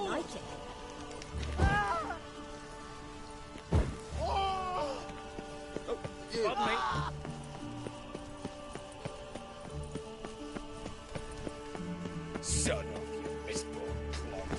Like it. Pardon me. Son of you, mistborn clod.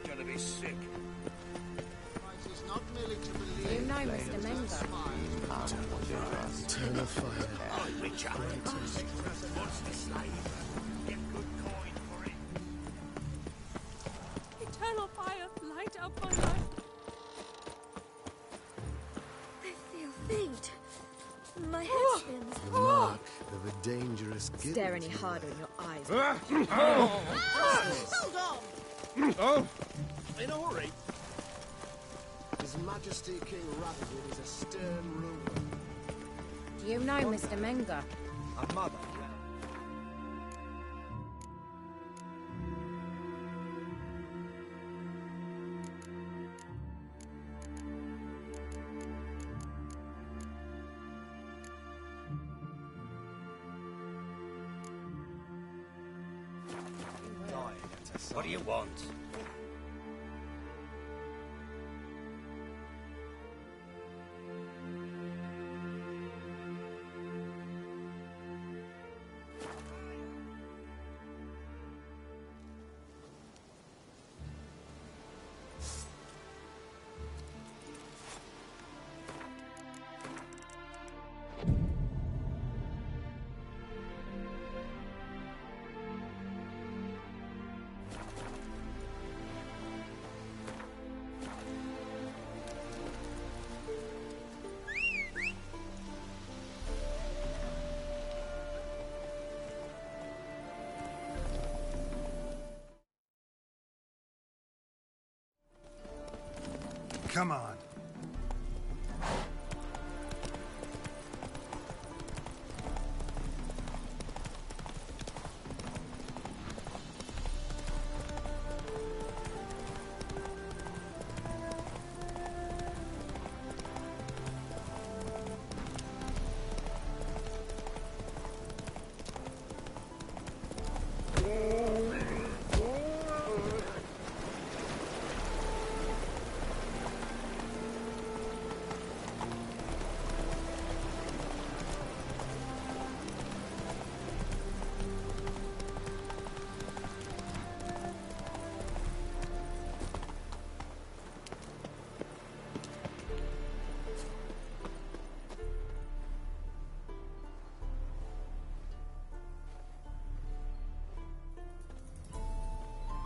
Gonna be sick. You know Mr. Menga. Turn of fire. Reach up. What's the slave? Get good coin for it. Eternal fire, light up my life. I feel faint. My head spins. The mark of a dangerous gift. Stare any harder in your eyes. Hold on! Oh, in a hurry. His Majesty King Radagund is a stern ruler. Do you know Mr. Menga? A mother. What do you want? Come on.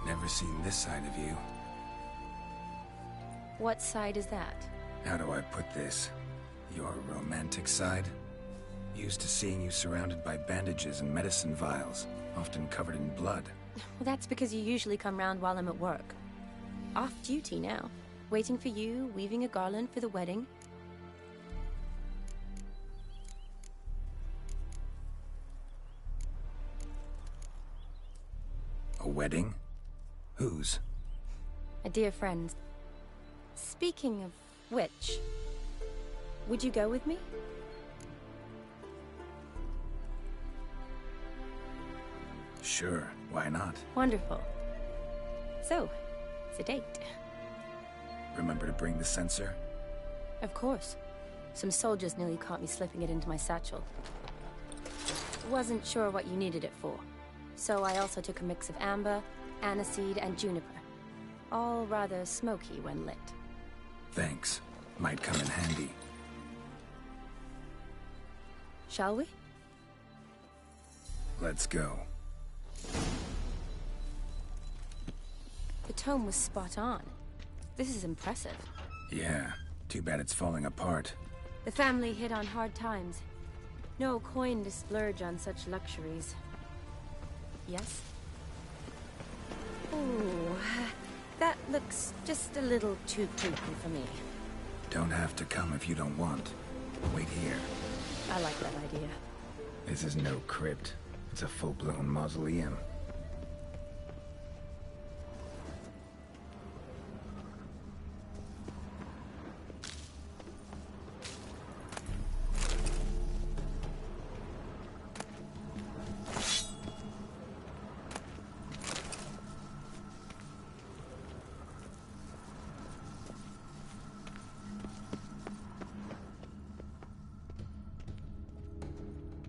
Never seen this side of you. What side is that? How do I put this? Your romantic side? Used to seeing you surrounded by bandages and medicine vials, often covered in blood. Well, that's because you usually come round while I'm at work. Off duty now. Waiting for you, weaving a garland for the wedding. A wedding? Whose? A dear friend. Speaking of which, would you go with me? Sure, why not? Wonderful. So, it's a date. Remember to bring the censer? Of course. Some soldiers nearly caught me slipping it into my satchel. Wasn't sure what you needed it for. So I also took a mix of amber, aniseed, and juniper. All rather smoky when lit. Thanks. Might come in handy. Shall we? Let's go. The tome was spot on. This is impressive. Yeah, too bad it's falling apart. The family hit on hard times. No coin to splurge on such luxuries. Yes? Ooh, that looks just a little too creepy for me. Don't have to come if you don't want. Wait here. I like that idea. This is no crypt. It's a full-blown mausoleum.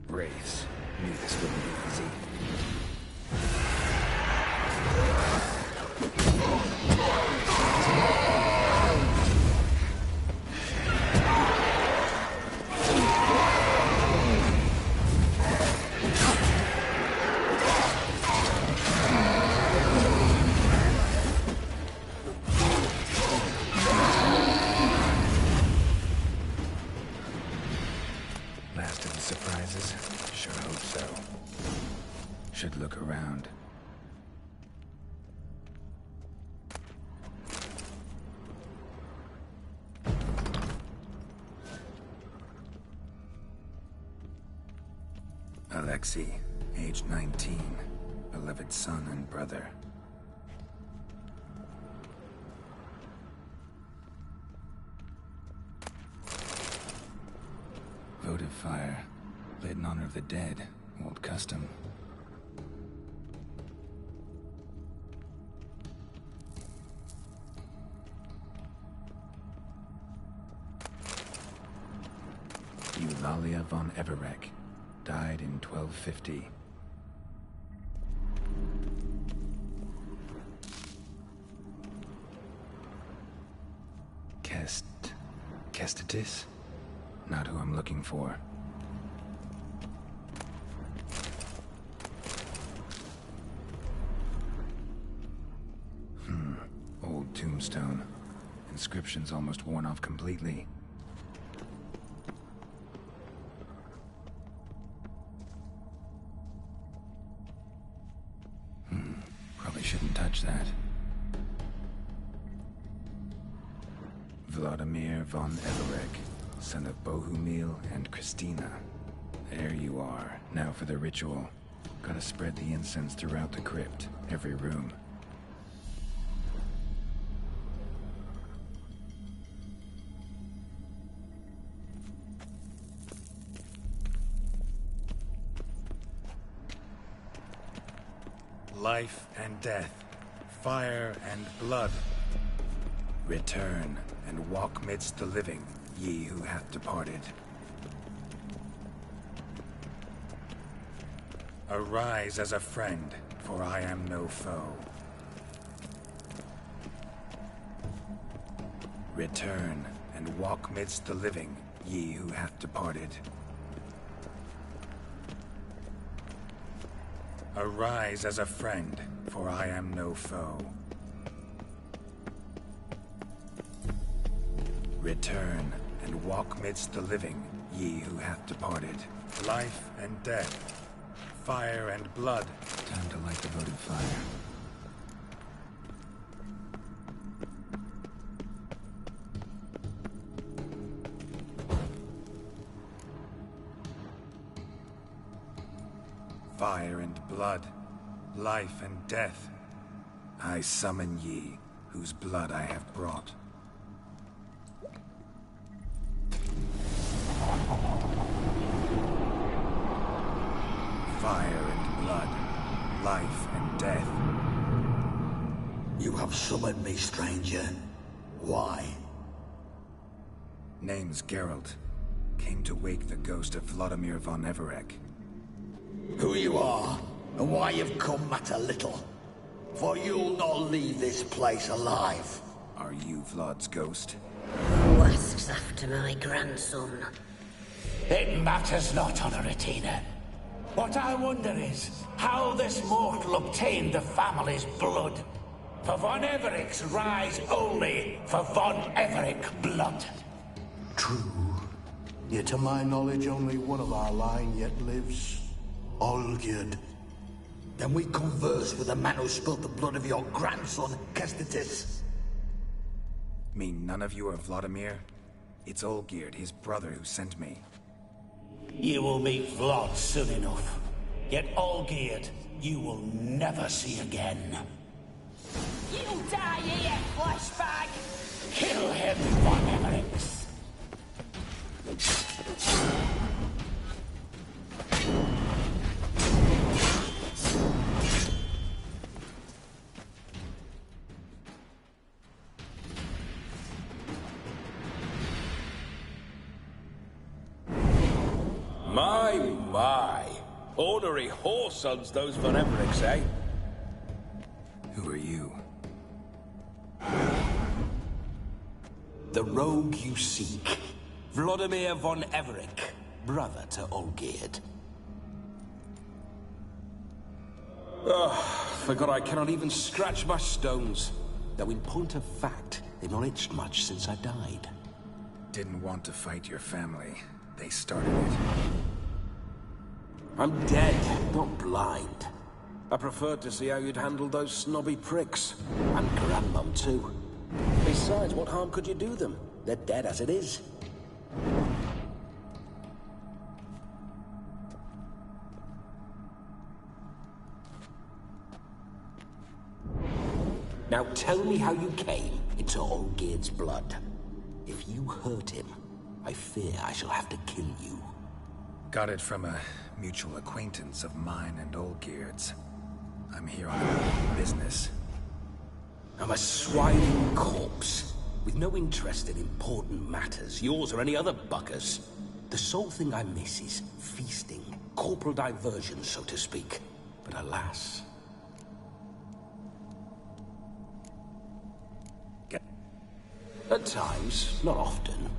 Wraiths. Knew this wouldn't be easy. Last of the surprises? Sure hope so. Should look around. Alexei, age 19, beloved son and brother. Votive fire, lit in honor of the dead, old custom. Eulalia von Everec, died in 1250. Kestitis? Not who I'm looking for. Old tombstone. Inscription's almost worn off completely. Probably shouldn't touch that. Vladimir von Everec, son of Bohumil and Christina. There you are. Now for the ritual. Gotta spread the incense throughout the crypt, every room. Life and death, fire and blood. Return and walk midst the living, ye who hath departed. Arise as a friend, for I am no foe. Return and walk midst the living, ye who hath departed. Arise as a friend, for I am no foe. Return and walk midst the living, ye who hath departed. Life and death, fire and blood. Time to light the votive fire. Fire and blood, life and death. I summon ye, whose blood I have brought. Fire and blood, life and death. You have summoned me, stranger. Why? Name's Geralt. Came to wake the ghost of Vladimir von Everec. Who you are, and why you've come matter little. For you'll not leave this place alive. Are you Vlad's ghost? Who asks after my grandson? It matters not, Honoratina. What I wonder is how this mortal obtained the family's blood. For von Everec's rise only for von Everec blood. True. Yet to my knowledge, only one of our line yet lives. Olgierd. Then we converse with the man who spilled the blood of your grandson, Kestitis. Mean none of you are Vladimir? It's Olgierd, his brother, who sent me. You will meet Vlad soon enough. Yet Olgierd, you will never see again. You die here, flashbag! Kill him, Von Everix! My. Ornery whoresons, those Von Everix, eh? Who are you? The rogue you seek. Vladimir Von Everec, brother to Olgierd. Forgot I cannot even scratch my stones. Though in point of fact, they've not itched much since I died. Didn't want to fight your family. They started it. I'm dead, not blind. I preferred to see how you'd handle those snobby pricks. And Grandmum, too. Besides, what harm could you do them? They're dead as it is. Now tell me how you came into Olgierd's blood. If you hurt him, I fear I shall have to kill you. Got it from a mutual acquaintance of mine and Olgierd's. I'm here on business. I'm a swining corpse, with no interest in important matters, yours or any other buggers. The sole thing I miss is feasting, corporal diversion, so to speak. But alas... At times, not often.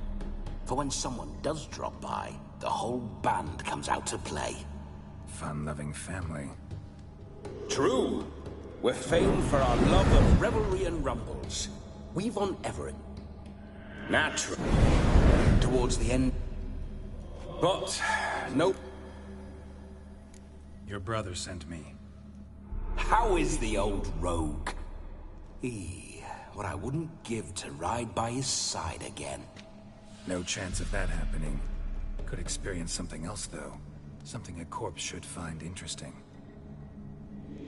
For when someone does drop by, the whole band comes out to play. Fun-loving family. True. We're famed for our love of revelry and rumbles. We Von Everett. Naturally. Towards the end. But, nope. Your brother sent me. How is the old rogue? What I wouldn't give to ride by his side again. No chance of that happening. Could experience something else, though. Something a corpse should find interesting.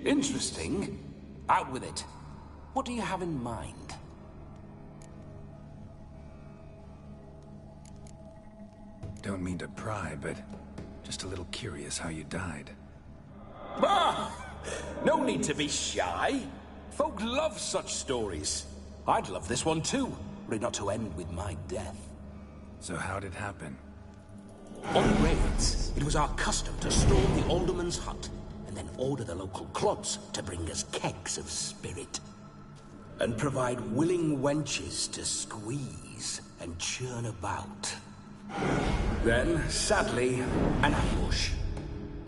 Interesting? Out with it. What do you have in mind? Don't mean to pry, but just a little curious how you died. Bah! No need to be shy. Folk love such stories. I'd love this one too, were it not to end with my death. So how'd it happen? On raids, it was our custom to storm the alderman's hut, and then order the local clubs to bring us kegs of spirit. And provide willing wenches to squeeze and churn about. Then, sadly, an ambush.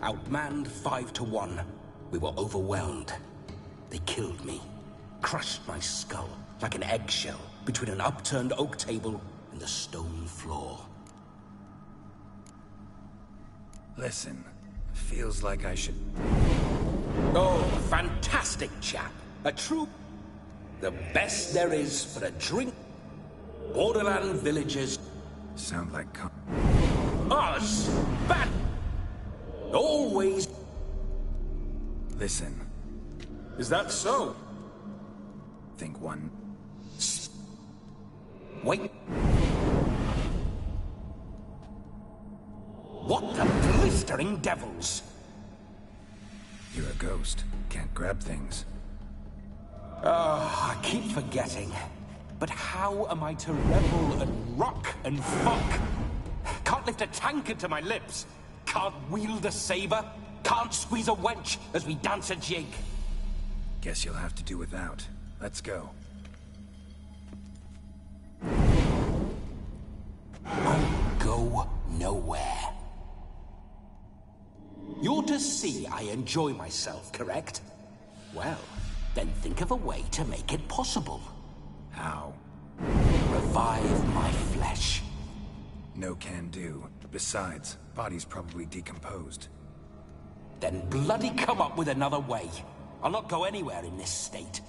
Outmanned 5 to 1, we were overwhelmed. They killed me, crushed my skull like an eggshell between an upturned oak table and the stone floor. Listen, feels like I should... Oh, fantastic chap. A true... The best there is for a drink. Borderland villagers... Sound like... Us! Bad... Always... Listen. Is that so? Think one... Wait. What the blistering devils? You're a ghost. Can't grab things. I keep forgetting. But how am I to revel and rock and fuck? Can't lift a tankard to my lips. Can't wield a saber. Can't squeeze a wench as we dance a jig. Guess you'll have to do without. Let's go. I'll go nowhere. You're to see I enjoy myself, correct? Well, then think of a way to make it possible. How? Revive my flesh. No can do. Besides, body's probably decomposed. Then bloody come up with another way. I'll not go anywhere in this state.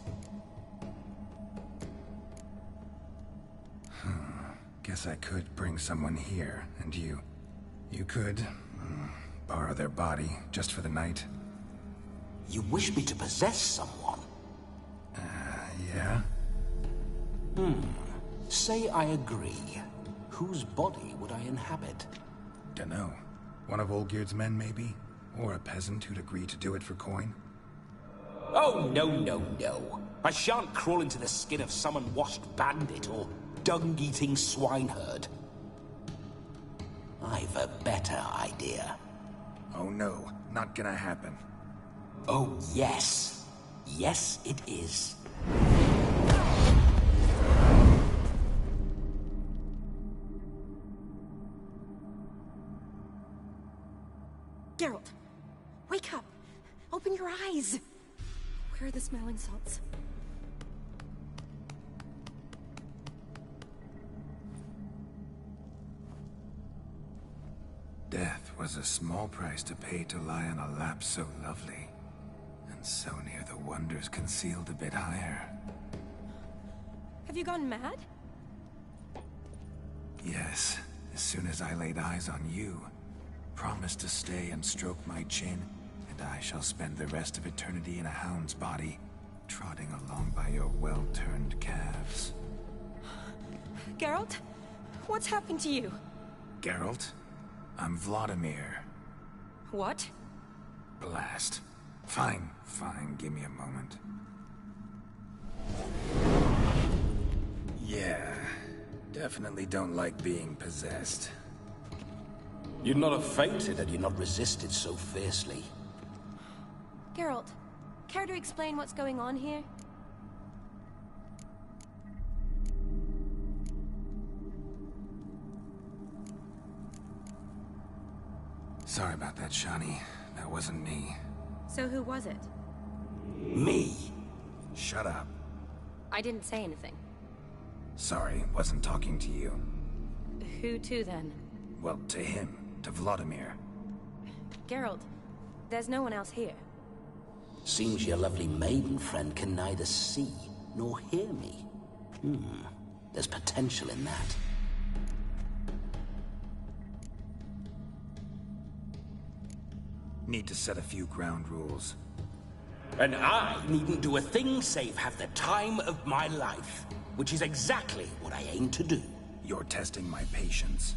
Guess I could bring someone here, and you could borrow their body just for the night. You wish me to possess someone? Yeah? Say I agree. Whose body would I inhabit? Dunno. One of Olgierd's men, maybe? Or a peasant who'd agree to do it for coin? Oh, no, no, no. I shan't crawl into the skin of some unwashed bandit or dung-eating swineherd. I've a better idea. Oh no, not gonna happen. Oh, yes. Yes, it is. Geralt, wake up! Open your eyes! Where are the smelling salts? Death was a small price to pay to lie on a lap so lovely, and so near the wonders concealed a bit higher. Have you gone mad? Yes, as soon as I laid eyes on you, promise to stay and stroke my chin, and I shall spend the rest of eternity in a hound's body, trotting along by your well-turned calves. Geralt? What's happened to you? Geralt? I'm Vladimir. What? Blast. Fine, give me a moment. Yeah, definitely don't like being possessed. You'd not have fainted had you not resisted so fiercely. Geralt, care to explain what's going on here? Sorry about that, Shani. That wasn't me. So who was it? Me. Shut up. I didn't say anything. Sorry, wasn't talking to you. Who to then? Well, to him. To Vladimir. Geralt, there's no one else here. Seems your lovely maiden friend can neither see nor hear me. There's potential in that. Need to set a few ground rules. And I needn't do a thing save have the time of my life, which is exactly what I aim to do. You're testing my patience.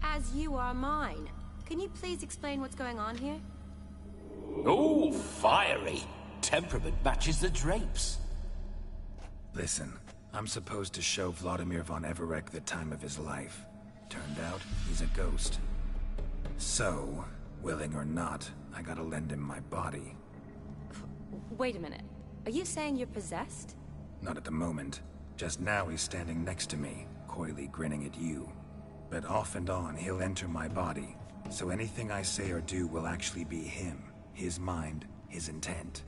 As you are mine. Can you please explain what's going on here? Oh, fiery. Temperament matches the drapes. Listen, I'm supposed to show Vladimir von Everec the time of his life. Turned out, he's a ghost. So, willing or not, I gotta lend him my body. Wait a minute. Are you saying you're possessed? Not at the moment. Just now he's standing next to me, coyly grinning at you. But off and on, he'll enter my body. So anything I say or do will actually be him. His mind, his intent.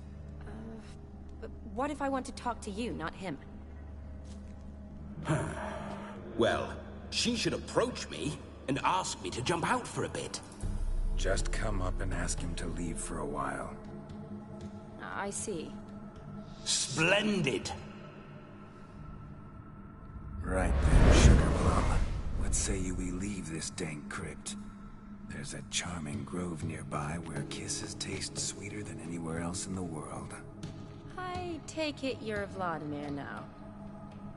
But what if I want to talk to you, not him? Well, she should approach me and ask me to jump out for a bit. Just come up and ask him to leave for a while. I see. Splendid. Right then, Sugar Plum. What say you we leave this dank crypt? There's a charming grove nearby where kisses taste sweeter than anywhere else in the world. I take it you're Vladimir now.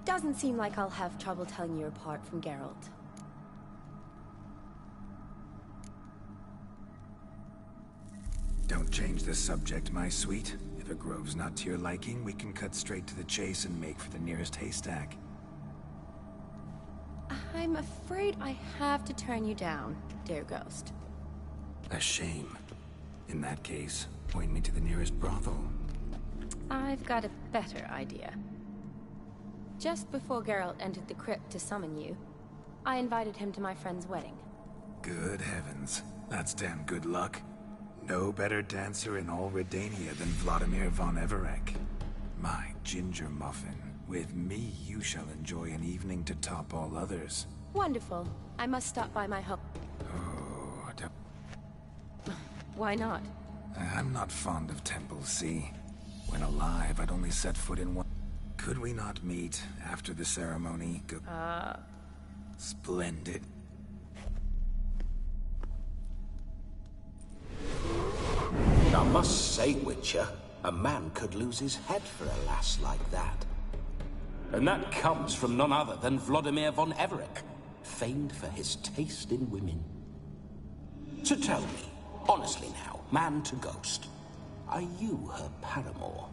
Doesn't seem like I'll have trouble telling you apart from Geralt. Don't change the subject, my sweet. If a grove's not to your liking, we can cut straight to the chase and make for the nearest haystack. I'm afraid I have to turn you down, dear ghost. A shame. In that case, point me to the nearest brothel. I've got a better idea. Just before Geralt entered the crypt to summon you, I invited him to my friend's wedding. Good heavens. That's damn good luck. No better dancer in all Redania than Vladimir von Everec. My ginger muffin. With me, you shall enjoy an evening to top all others. Wonderful. I must stop by my home. Oh, Why not? I'm not fond of temples, see? When alive, I'd only set foot in one. Could we not meet after the ceremony? Splendid. I must say, Witcher, a man could lose his head for a lass like that. And that comes from none other than Vladimir von Everec, famed for his taste in women. So tell me, honestly now, man to ghost, are you her paramour?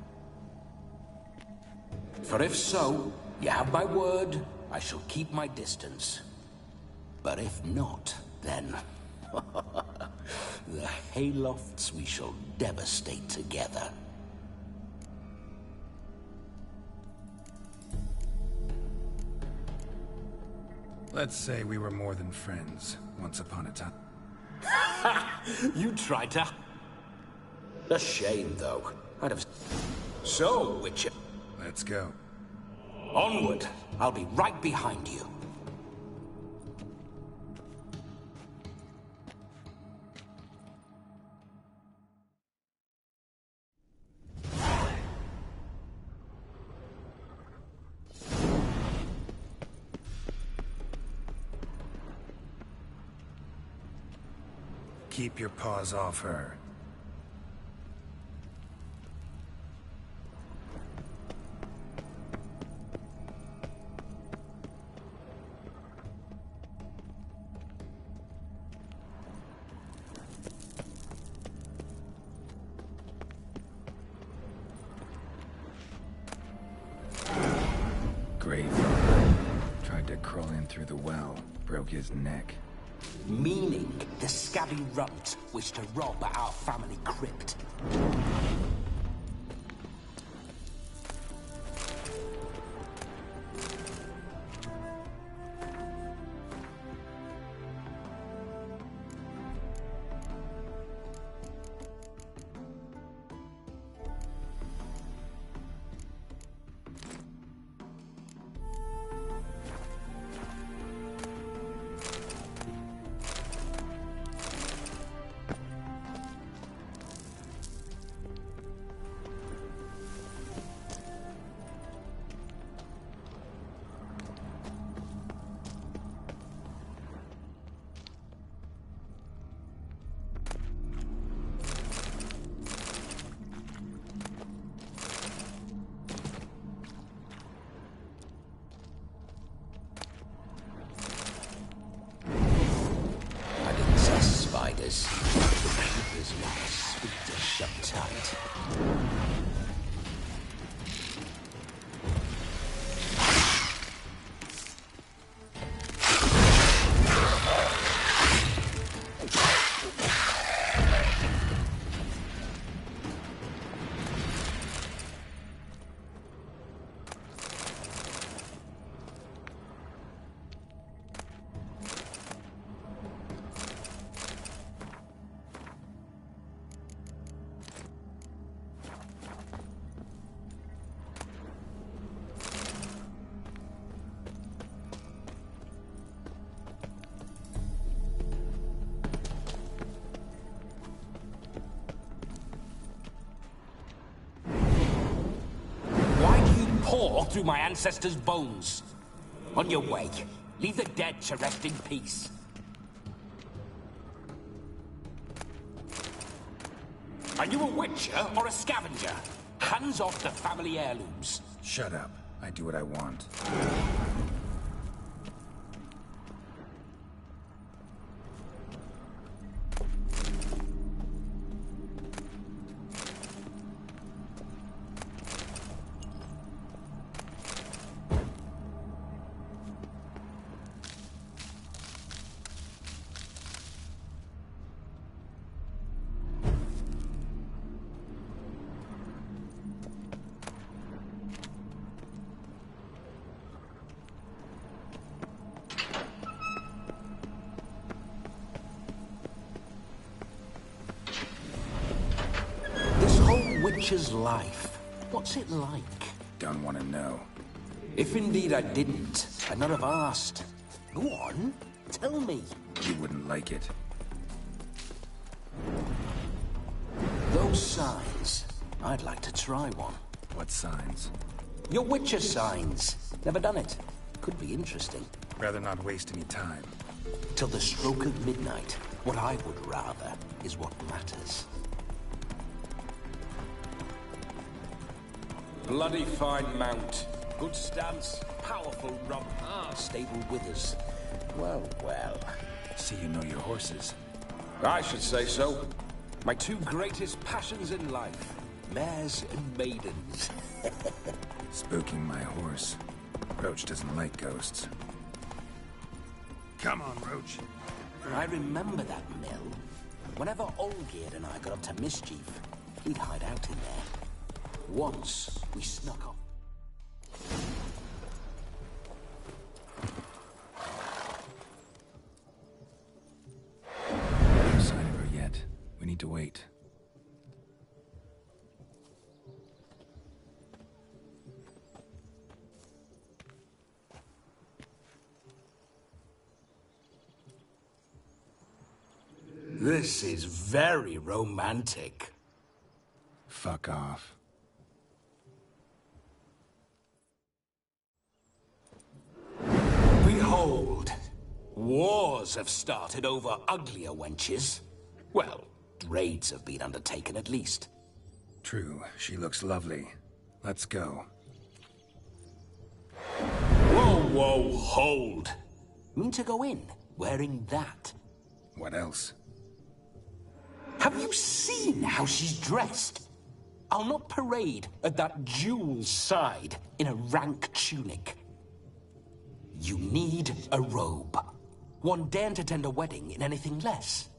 For if so, you have my word, I shall keep my distance. But if not, then... the Haylofts we shall devastate together. Let's say we were more than friends, once upon a time. You tried to... A shame, though. I'd have... So, Witcher... Let's go. Onward! I'll be right behind you. Keep your paws off her. Gravedigger tried to crawl in through the well, broke his neck. Meaning the scabby runt wished to rob our family crypt. Spiders. The creeper's not sweet to shut tight. Pour through my ancestors' bones. On your way, leave the dead to rest in peace. Are you a witcher or a scavenger? Hands off the family heirlooms. Shut up. I do what I want. Witcher's life. What's it like? Don't want to know. If indeed I didn't, I'd not have asked. Go on, tell me. You wouldn't like it. Those signs. I'd like to try one. What signs? Your Witcher signs. Never done it. Could be interesting. Rather not waste any time. Till the stroke of midnight, what I would rather is what matters. Bloody fine mount. Good stance, powerful rump. Stable withers. Well, well. See you know your horses. I should say so. My two greatest passions in life. Mares and maidens. Spooking my horse. Roach doesn't like ghosts. Come on, Roach. I remember that mill. Whenever Olgierd and I got up to mischief, he'd hide out in there. Once, we snuck off. No sign of her yet. We need to wait. This is very romantic. Fuck off. Behold, wars have started over uglier wenches. Well, raids have been undertaken at least. True, she looks lovely. Let's go. Whoa, whoa, hold. Mean to go in, wearing that? What else? Have you seen how she's dressed? I'll not parade at that jewel's side in a rank tunic. You need a robe. One daren't attend a wedding in anything less.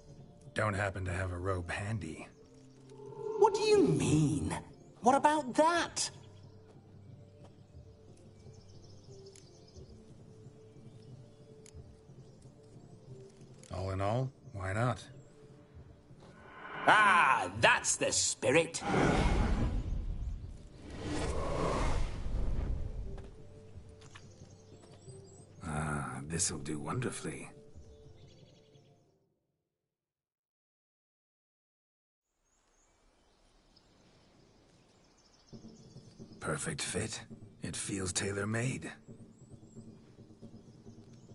Don't happen to have a robe handy. What do you mean? What about that? All in all, why not? Ah, that's the spirit. Ah, this'll do wonderfully. Perfect fit. It feels tailor-made.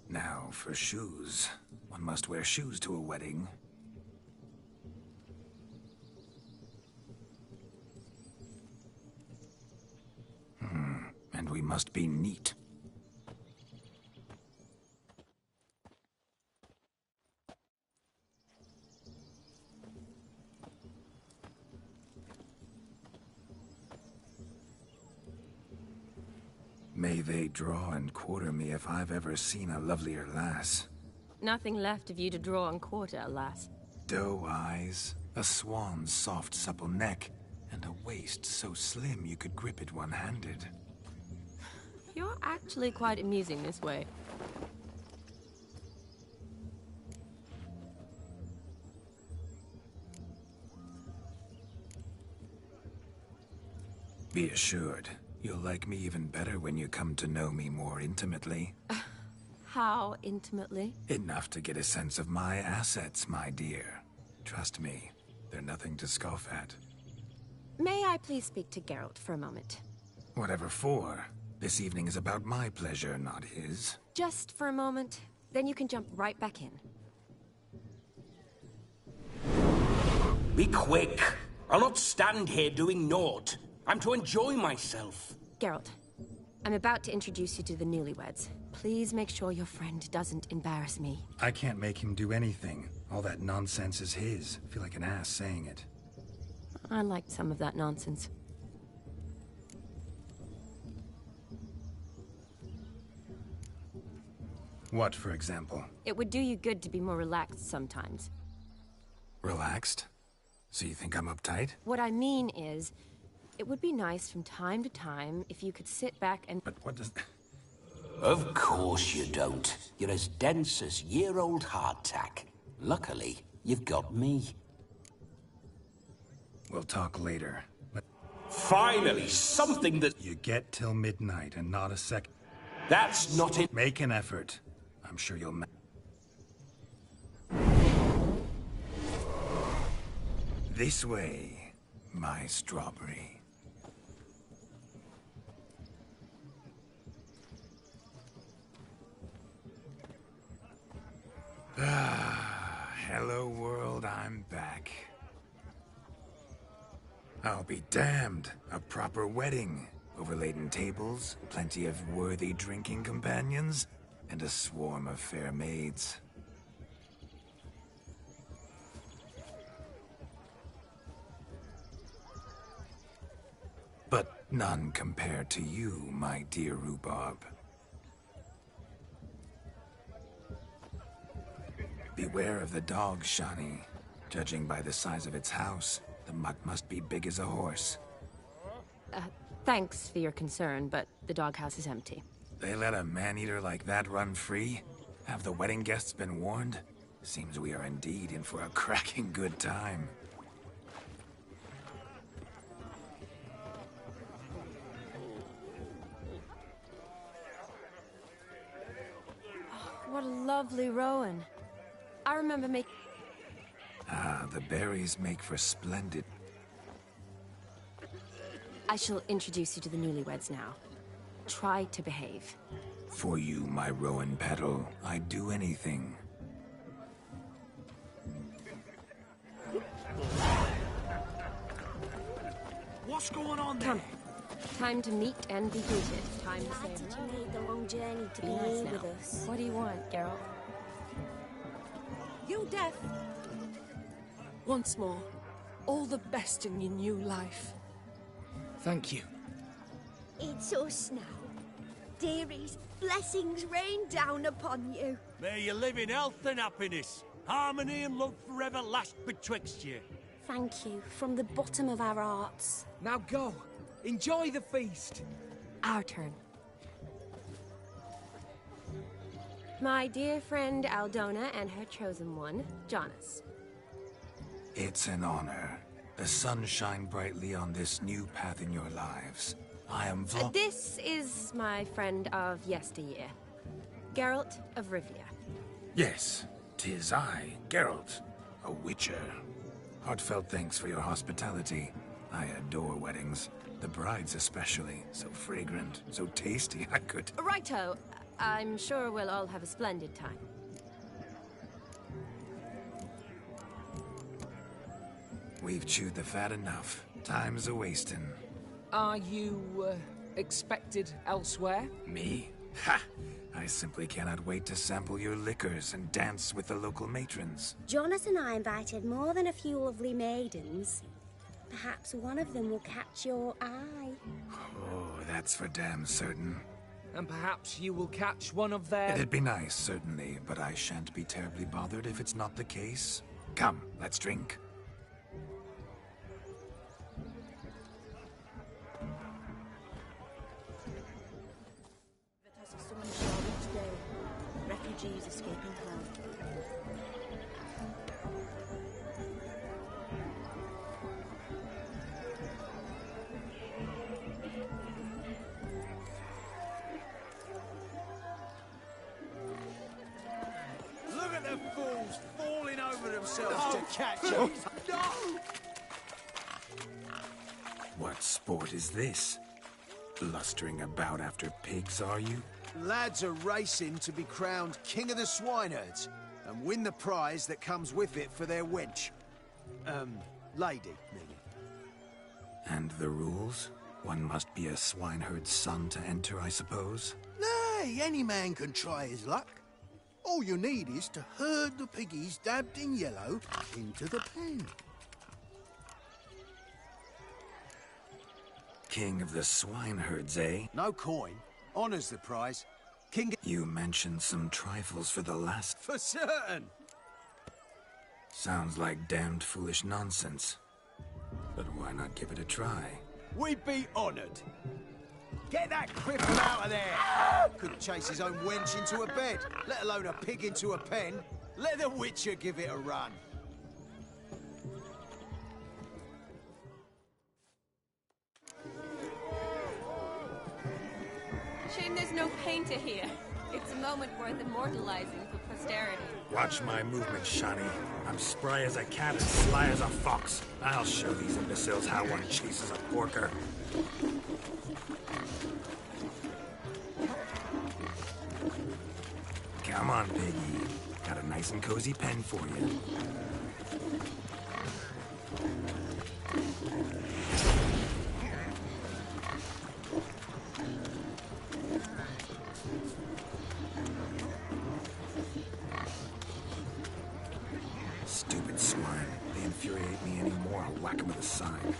Now, for shoes. One must wear shoes to a wedding. And we must be neat. May they draw and quarter me if I've ever seen a lovelier lass. Nothing left of you to draw and quarter, alas. Doe eyes, a swan's soft supple neck, and a waist so slim you could grip it one-handed. You're actually quite amusing this way. Be assured, you'll like me even better when you come to know me more intimately. How intimately? Enough to get a sense of my assets, my dear. Trust me, they're nothing to scoff at. May I please speak to Geralt for a moment? Whatever for. This evening is about my pleasure, not his. Just for a moment, then you can jump right back in. Be quick. I'll not stand here doing naught. I'm to enjoy myself. Geralt, I'm about to introduce you to the newlyweds. Please make sure your friend doesn't embarrass me. I can't make him do anything. All that nonsense is his. I feel like an ass saying it. I liked some of that nonsense. What, for example? It would do you good to be more relaxed sometimes. Relaxed? So you think I'm uptight? What I mean is, it would be nice from time to time if you could sit back and... But what does... Of course you don't. You're as dense as year-old hardtack. Luckily, you've got me. We'll talk later. But Finally, something that... you get till midnight and not a sec... That's not it. Make an effort. I'm sure you'll This way, my strawberry. Hello world, I'm back. I'll be damned. A proper wedding. Overladen tables, plenty of worthy drinking companions, and a swarm of fair maids. But none compared to you, my dear rhubarb. Beware of the dog, Shani. Judging by the size of its house, the mutt must be big as a horse. Thanks for your concern, but the doghouse is empty. They let a man-eater like that run free? Have the wedding guests been warned? Seems we are indeed in for a cracking good time. What a lovely rowan. I remember making... Ah, the berries make for splendid... I shall introduce you to the newlyweds now. Try to behave. For you, my rowan petal, I'd do anything. What's going on there? Come. Time to meet and be greeted. Time to Why say did hello. you make the long journey to be Be nice here now. with us? What do you want, Geralt? You deaf. Once more, all the best in your new life. Thank you. It's us now. Dearies, blessings rain down upon you. May you live in health and happiness. Harmony and love forever last betwixt you. Thank you from the bottom of our hearts. Now go. Enjoy the feast. Our turn. My dear friend Aldona and her chosen one, Jonas. It's an honor. The sun shine brightly on this new path in your lives. I am This is my friend of yesteryear, Geralt of Rivia. Yes, 'tis I, Geralt, a witcher. Heartfelt thanks for your hospitality. I adore weddings. The brides especially. So fragrant, so tasty, I could... Righto. I'm sure we'll all have a splendid time. We've chewed the fat enough. Time's a-wasting. Are you, expected elsewhere? Me? Ha! I simply cannot wait to sample your liquors and dance with the local matrons. Jonas and I invited more than a few lovely maidens. Perhaps one of them will catch your eye. Oh, that's for damn certain. And perhaps you will catch one of their... It'd be nice, certainly, but I shan't be terribly bothered if it's not the case. Come, let's drink. Refugees escaping hell. Look at the fools falling over themselves to catch you. What sport is this? Blustering about after pigs, are you? Lads are racing to be crowned King of the Swineherds and win the prize that comes with it for their wench. Lady, meaning. And the rules? One must be a swineherd's son to enter, I suppose? Nay, any man can try his luck. All you need is to herd the piggies dabbed in yellow into the pen. King of the swineherds, eh? No coin. Honours the prize. King... You mentioned some trifles for the last... For certain! Sounds like damned foolish nonsense. But why not give it a try? We'd be honoured. Get that cripple out of there! Couldn't chase his own wench into a bed, let alone a pig into a pen. Let the Witcher give it a run. Shame there's no painter here. It's a moment worth immortalizing for posterity. Watch my movement, Shani. I'm spry as a cat and sly as a fox. I'll show these imbeciles how one chases a porker. Come on, Piggy. Got a nice and cozy pen for you. Stupid swine. They infuriate me anymore. I'll whack 'em with a sign.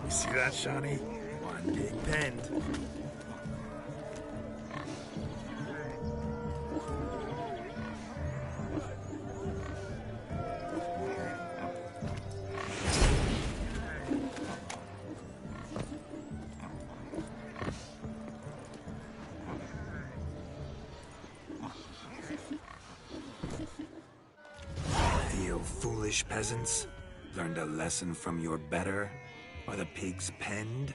You see that, Shani? One big bend. You foolish peasants, learned a lesson from your better? Are the pigs penned?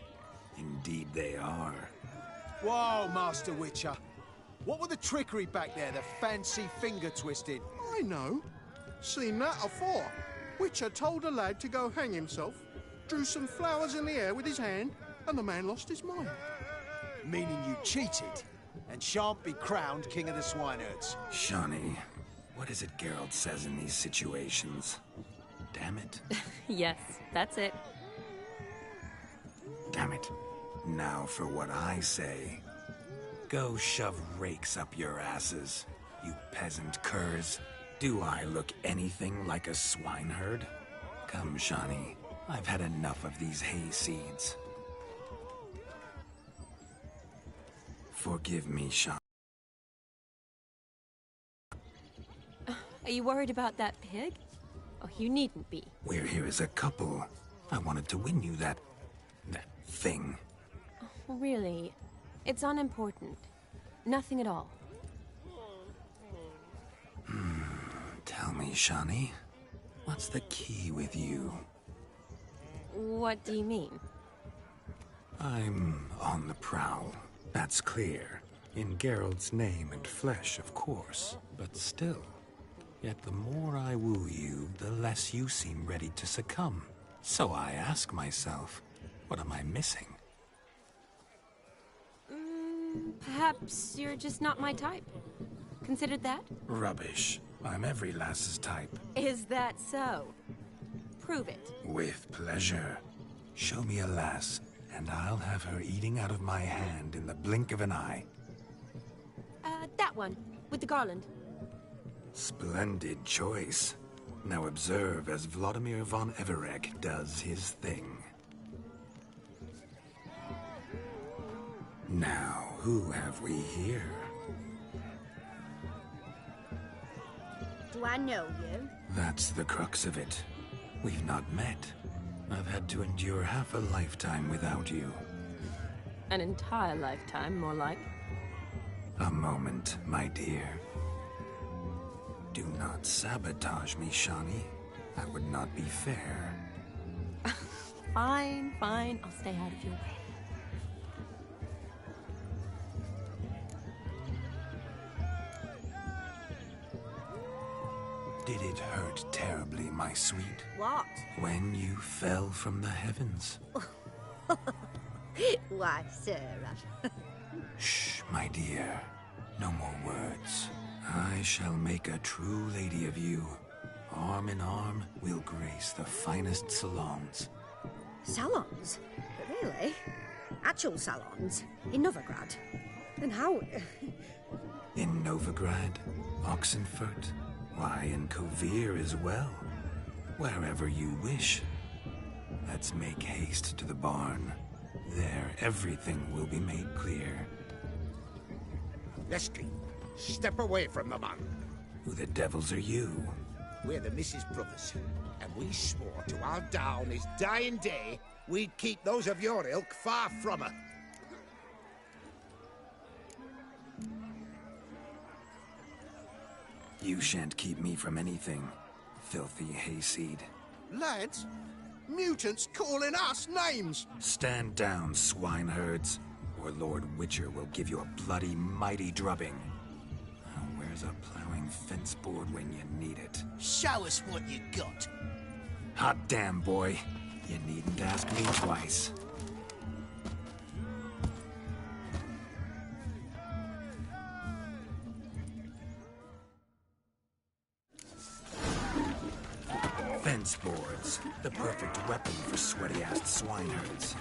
Indeed they are. Whoa, Master Witcher. What were the trickery back there, the fancy finger twisting? I know. Seen that afore. Witcher told a lad to go hang himself, drew some flowers in the air with his hand, and the man lost his mind. Meaning you cheated, and shan't be crowned King of the Swineherds. Shani, what is it Geralt says in these situations? Damn it. Yes, that's it. Damn it. Now for what I say. Go shove rakes up your asses, you peasant curs. Do I look anything like a swineherd? Come, Shani. I've had enough of these hay seeds. Forgive me, Shani. Are you worried about that pig? Oh, you needn't be. We're here as a couple. I wanted to win you that thing. Oh, really? It's unimportant. Nothing at all. Tell me, Shani, what's the key with you? What do you mean? I'm on the prowl. That's clear. In Geralt's name and flesh, of course. But still. Yet the more I woo you, the less you seem ready to succumb. So I ask myself, what am I missing? Perhaps you're just not my type. Considered that? Rubbish. I'm every lass's type. Is that so? Prove it. With pleasure. Show me a lass, and I'll have her eating out of my hand in the blink of an eye. That one, with the garland. Splendid choice. Now observe as Vladimir von Everec does his thing. Now, who have we here? Do I know you? That's the crux of it. We've not met. I've had to endure half a lifetime without you. An entire lifetime, more like. A moment, my dear. Do not sabotage me, Shani. That would not be fair. Fine, fine. I'll stay out of your way. Did it hurt terribly, my sweet? What? When you fell from the heavens? Why, Sarah. Shh, my dear. No more words. I shall make a true lady of you. Arm in arm, we'll grace the finest salons. Salons? Really? Actual salons? In Novigrad? And how... In Novigrad, Oxenfurt, why, in Kovir as well. Wherever you wish. Let's make haste to the barn. There, everything will be made clear. Leslie, step away from the man. Who the devils are you? We're the Mrs. Brothers, and we swore to our down his dying day we'd keep those of your ilk far from her. You shan't keep me from anything, filthy hayseed. Lads, mutants calling us names! Stand down, swineherds, or Lord Witcher will give you a bloody mighty drubbing. Now, where's a plowing fence board when you need it? Show us what you got. Hot damn, boy. You needn't ask me twice. Fence boards. The perfect weapon for sweaty-assed swineherds.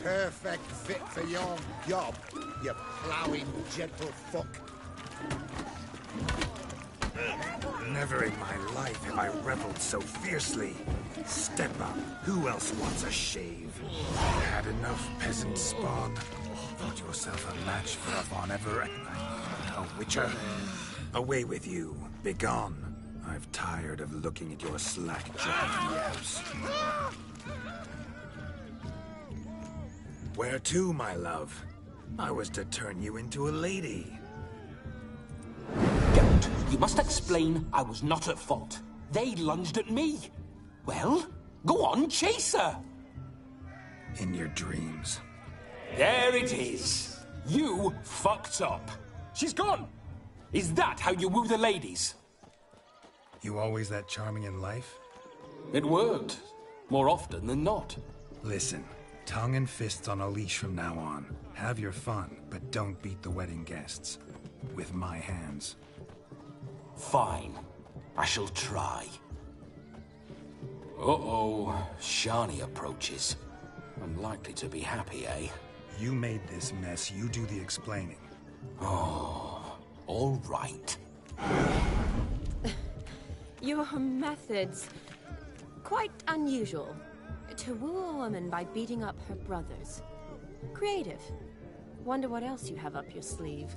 Perfect fit for your job, you ploughing gentle fuck. Never in my life have I reveled so fiercely. Step up. Who else wants a shave? Had enough, peasant spawn. Thought yourself a match for a Von Everett. A Witcher. Away with you. Begone. I've tired of looking at your slack-jawed yaps. Where to, my love? I was to turn you into a lady. Geralt, you must explain I was not at fault. They lunged at me. Well, go on, chase her. In your dreams. There it is. You fucked up. She's gone. Is that how you woo the ladies? You always that charming in life? It worked. More often than not. Listen, tongue and fists on a leash from now on. Have your fun, but don't beat the wedding guests. With my hands. Fine. I shall try. Uh-oh. Shani approaches. Unlikely to be happy, eh? You made this mess. You do the explaining. Oh, all right. Your methods... quite unusual. To woo a woman by beating up her brothers. Creative. Wonder what else you have up your sleeve.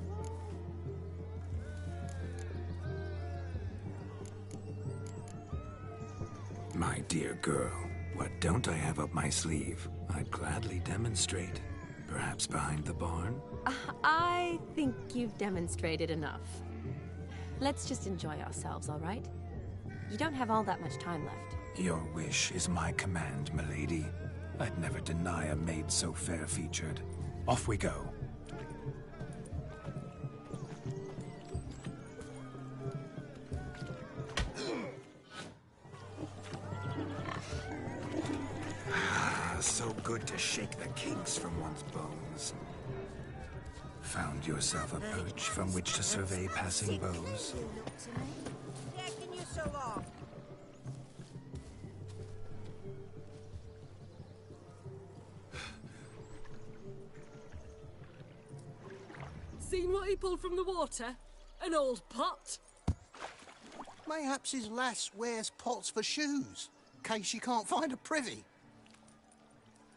My dear girl, what don't I have up my sleeve? I'd gladly demonstrate. Perhaps behind the barn? I think you've demonstrated enough. Let's just enjoy ourselves, all right? You don't have all that much time left. Your wish is my command, milady. I'd never deny a maid so fair-featured. Off we go. So good to shake the kinks from one's bones. Found yourself a perch from which to survey passing beaux? Seen what he pulled from the water? An old pot? Mayhaps his lass wears pots for shoes, in case she can't find a privy.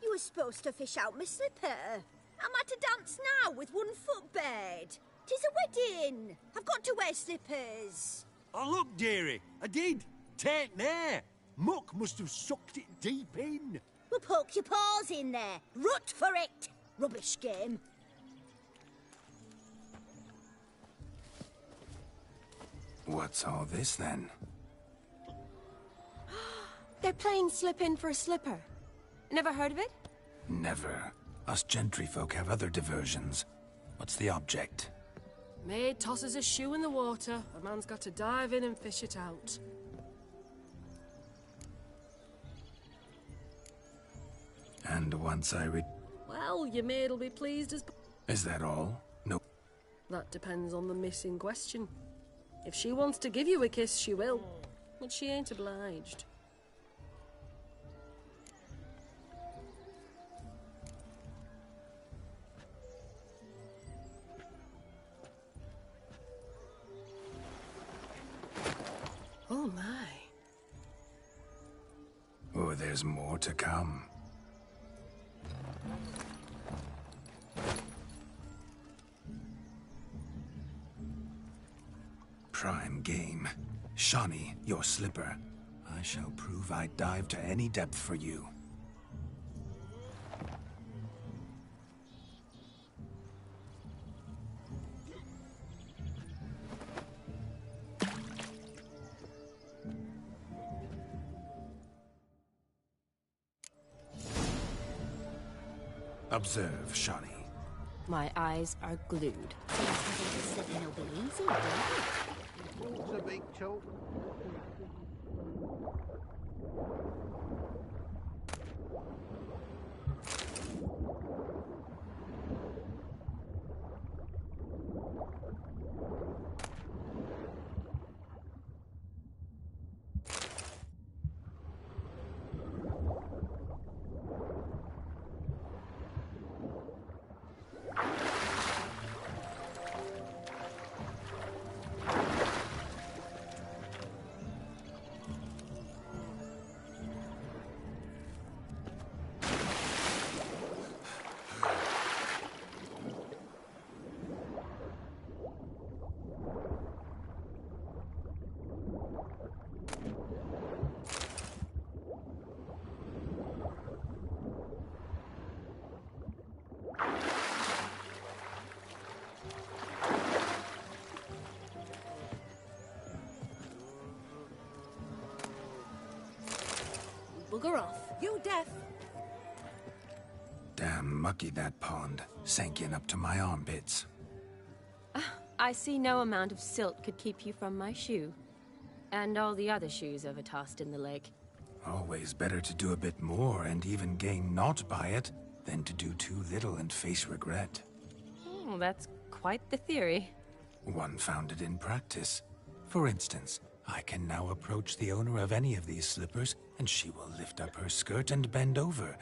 You were supposed to fish out my slipper. I'm at a dance now with one foot bared. 'Tis a wedding. I've got to wear slippers. Oh, look, dearie, I did. Tain't there. Muck must have sucked it deep in. Well, poke your paws in there. Rut for it. Rubbish game. What's all this, then? They're playing slip in for a slipper. Never heard of it? Never. Us gentry folk have other diversions. What's the object? Maid tosses a shoe in the water. A man's got to dive in and fish it out. And once Well, your maid'll be pleased as... Is that all? No. That depends on the miss in question. If she wants to give you a kiss, she will. But she ain't obliged. Oh, my. Oh, there's more to come. Prime game. Shawnee, your slipper. I shall prove I'd dive to any depth for you. Observe, Shawnee. My eyes are glued. It's a big talk. Bugger off. You deaf? Damn mucky, that pond. Sank in up to my armpits. I see no amount of silt could keep you from my shoe. And all the other shoes overtossed in the lake. Always better to do a bit more and even gain naught by it than to do too little and face regret. Oh, that's quite the theory. One founded in practice. For instance, I can now approach the owner of any of these slippers, and she will lift up her skirt and bend over.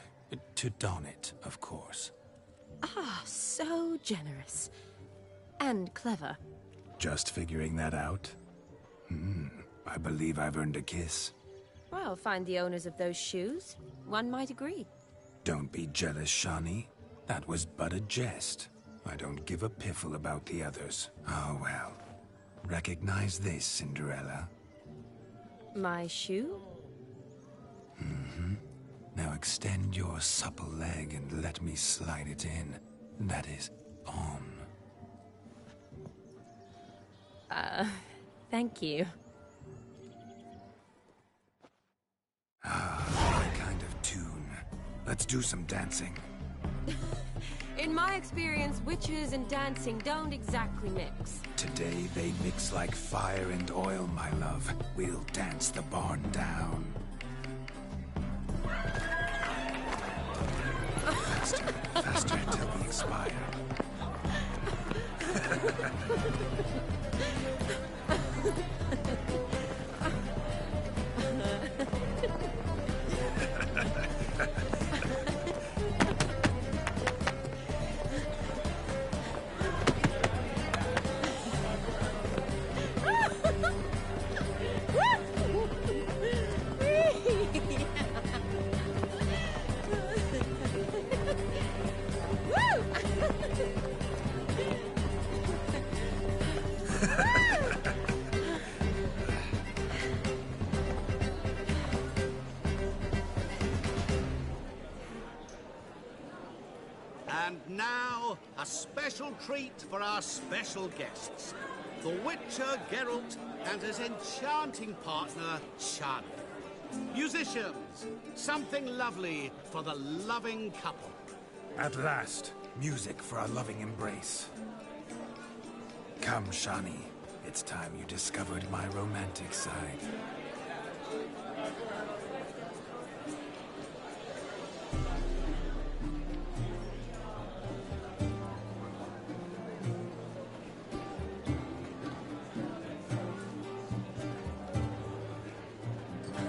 To don it, of course. Ah, so generous. And clever. Just figuring that out? I believe I've earned a kiss. Well, find the owners of those shoes. One might agree. Don't be jealous, Shawnee. That was but a jest. I don't give a piffle about the others. Oh, well. Recognize this, Cinderella. My shoe? Now extend your supple leg and let me slide it in. That is on. Thank you. My kind of tune. Let's do some dancing. In my experience, witches and dancing don't exactly mix. Today they mix like fire and oil, my love. We'll dance the barn down. Faster, faster till we expire. And now, a special treat for our special guests. The Witcher Geralt and his enchanting partner, Shani. Musicians, something lovely for the loving couple. At last, music for our loving embrace. Come, Shani. It's time you discovered my romantic side.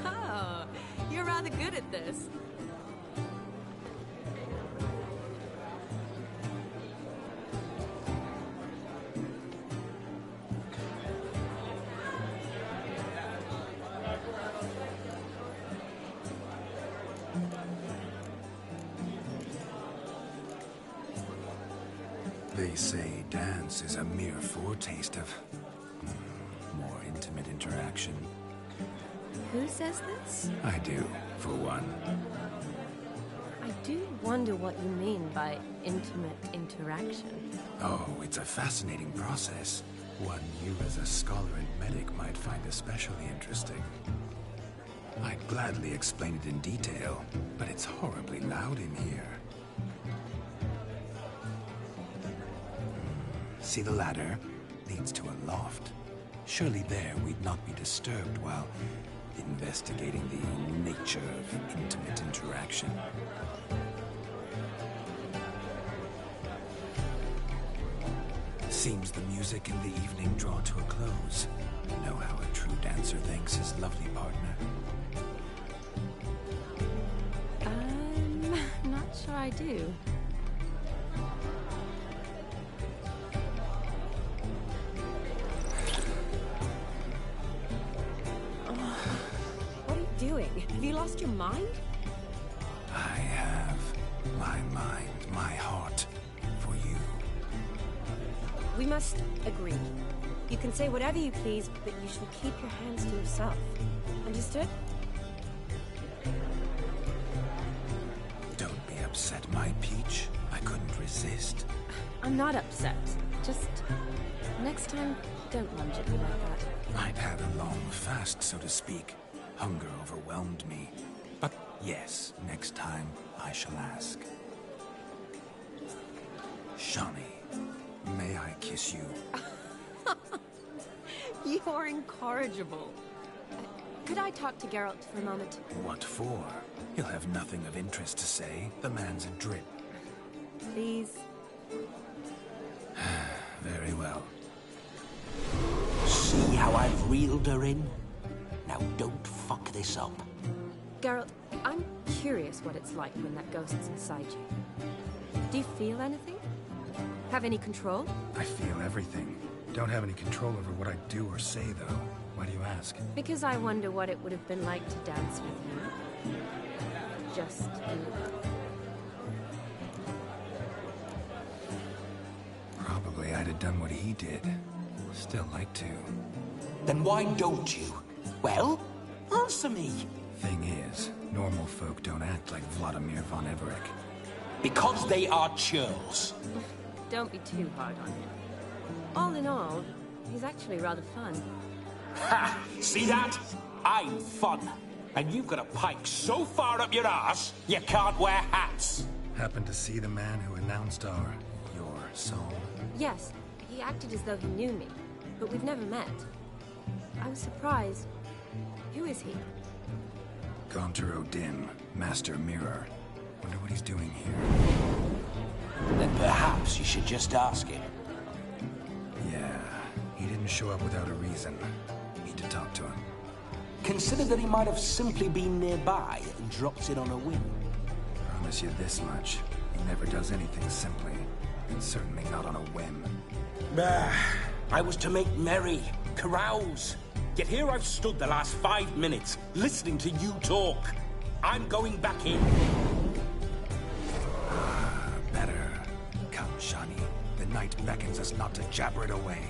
Oh, you're rather good at this. They say dance is a mere foretaste of more intimate interaction. Who says this? I do, for one. I do wonder what you mean by intimate interaction. Oh, it's a fascinating process. One you as a scholar and medic might find especially interesting. I'd gladly explain it in detail, but it's horribly loud in here. See the ladder? Leads to a loft. Surely there we'd not be disturbed while investigating the nature of intimate interaction. Seems the music and the evening draw to a close. Know how a true dancer thanks his lovely partner? Not sure I do. What are you doing? Have you lost your mind? I have my mind, my heart, for you. We must agree. You can say whatever you please, but you shall keep your hands to yourself. Understood? Don't be upset, my peach. I couldn't resist. I'm not upset. Just next time, don't lunge at me like that. I'd had a long fast, so to speak. Hunger overwhelmed me. But yes, next time I shall ask. Shani, may I kiss you? You're incorrigible. Could I talk to Geralt for a moment? What for? He'll have nothing of interest to say. The man's a drip. Please? Very well. See how I've reeled her in? Now don't fuck this up. Geralt, I'm curious what it's like when that ghost's inside you. Do you feel anything? Have any control? I feel everything. Don't have any control over what I do or say, though. Why do you ask? Because I wonder what it would have been like to dance with you. Just you. Probably I'd have done what he did. Still like to. Then why don't you? Well, answer me. Thing is, normal folk don't act like Vladimir von Everec. Because they are churls. Don't be too hard on him. All in all, he's actually rather fun. Ha! See that? I'm fun. And you've got a pike so far up your arse, you can't wear hats. Happen to see the man who announced your song? Yes, he acted as though he knew me, but we've never met. I was surprised. Who is he? Gaunter Odin, Master Mirror. Wonder what he's doing here. Then perhaps you should just ask him. Yeah, he didn't show up without a reason. Need to talk to him. Consider that he might have simply been nearby and dropped in on a whim. Promise you this much. He never does anything simply, and certainly not on a whim. I was to make merry, carouse. Yet here I've stood the last 5 minutes, listening to you talk. I'm going back in. Better. Come, Shani. The night beckons us not to jabber it away.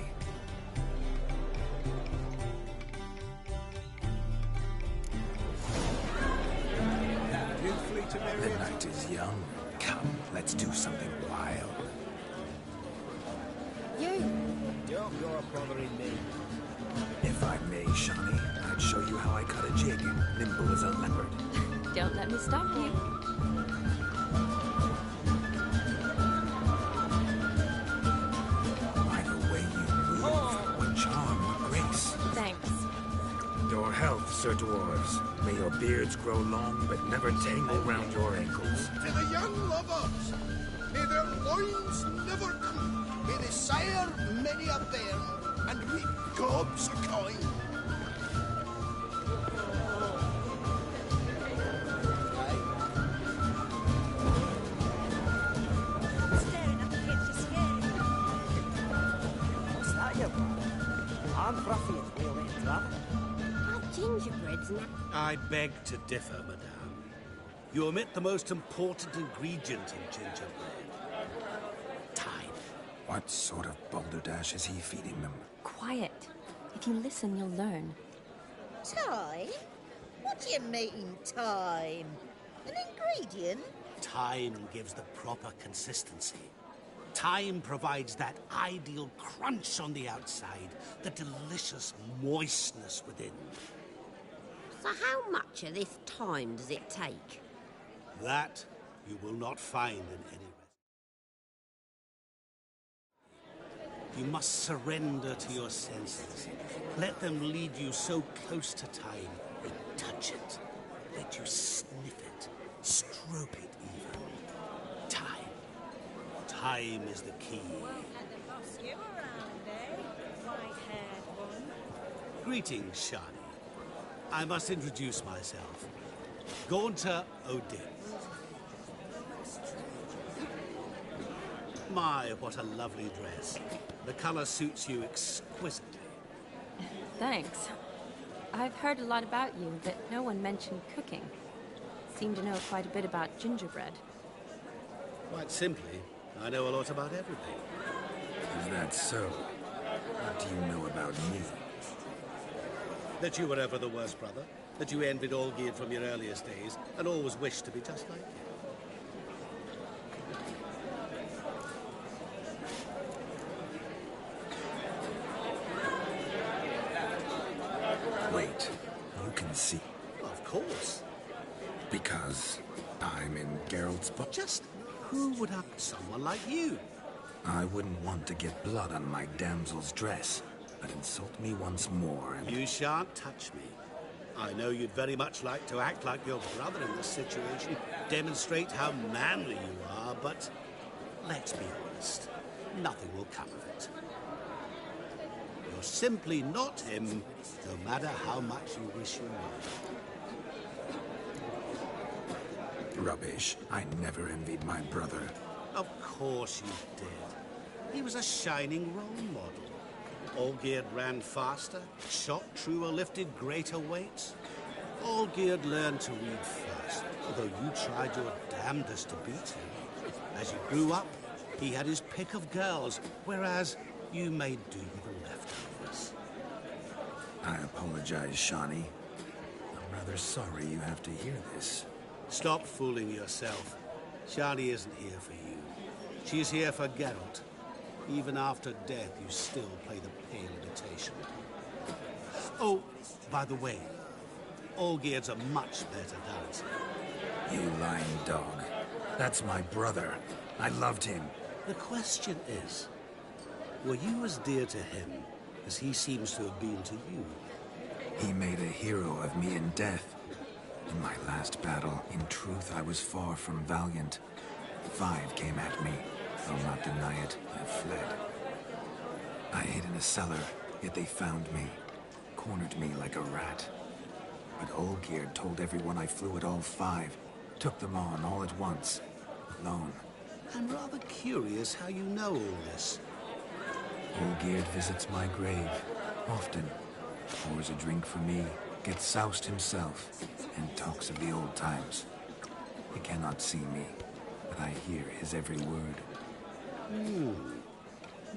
The night is young. Come, let's do something wild. You! Don't go bothering me. If I may, Shani, I'd show you how I cut a jig, nimble as a leopard. Don't let me stop you. By the way you move, what charm, what grace. Thanks. Your health, Sir Dwarves. May your beards grow long, but never tangle round your ankles. To the young lovers, may their loins never cool. May they sire many a bairn and reap gobs of coin. Staring at the picture scary. What's that you want? I'm Ruffian, we'll interrupt. Our gingerbread's not... I beg to differ, madame. You omit the most important ingredient in gingerbread. Time. What sort of balderdash is he feeding them? Quiet. If you listen, you'll learn. Time? What do you mean, time? An ingredient? Time gives the proper consistency. Time provides that ideal crunch on the outside, the delicious moistness within. So how much of this time does it take? That you will not find in any recipe. You must surrender to your senses. Let them lead you so close to time, they touch it. Let you sniff it, stroke it even. Time. Time is the key. Greetings, Shani. I must introduce myself. Gaunter Odin. My, what a lovely dress. The color suits you exquisitely. Thanks. I've heard a lot about you, but no one mentioned cooking. Seem to know quite a bit about gingerbread. Quite simply, I know a lot about everything. Is that so? What do you know about me? That you were ever the worst brother. That you envied Olgierd from your earliest days, and always wished to be just like him. Wait, you can see. Of course. Because I'm in Geralt's book. Just who would have someone like you? I wouldn't want to get blood on my damsel's dress, but insult me once more and... You shan't touch me. I know you'd very much like to act like your brother in this situation, demonstrate how manly you are, but let's be honest, nothing will come of it. You're simply not him, no matter how much you wish you were. Rubbish. I never envied my brother. Of course you did. He was a shining role model. Olgierd ran faster, shot truer, lifted greater weights. Olgierd learned to read first, although you tried your damnedest to beat him. As you grew up, he had his pick of girls, whereas you made do with the leftovers. I apologize, Shani. I'm rather sorry you have to hear this. Stop fooling yourself. Shani isn't here for you. She's here for Geralt. Even after death, you still play the pale imitation. Oh, by the way, Olgierd's a much better dancer. You lying dog. That's my brother. I loved him. The question is, were you as dear to him as he seems to have been to you? He made a hero of me in death. In my last battle, in truth, I was far from valiant. 5 came at me. I'll not deny it, I fled. I hid in a cellar, yet they found me. Cornered me like a rat. But Olgierd told everyone I flew at all 5. Took them on all at once. Alone. I'm rather curious how you know all this. Olgierd visits my grave. Often. Pours a drink for me. Gets soused himself. And talks of the old times. He cannot see me. But I hear his every word.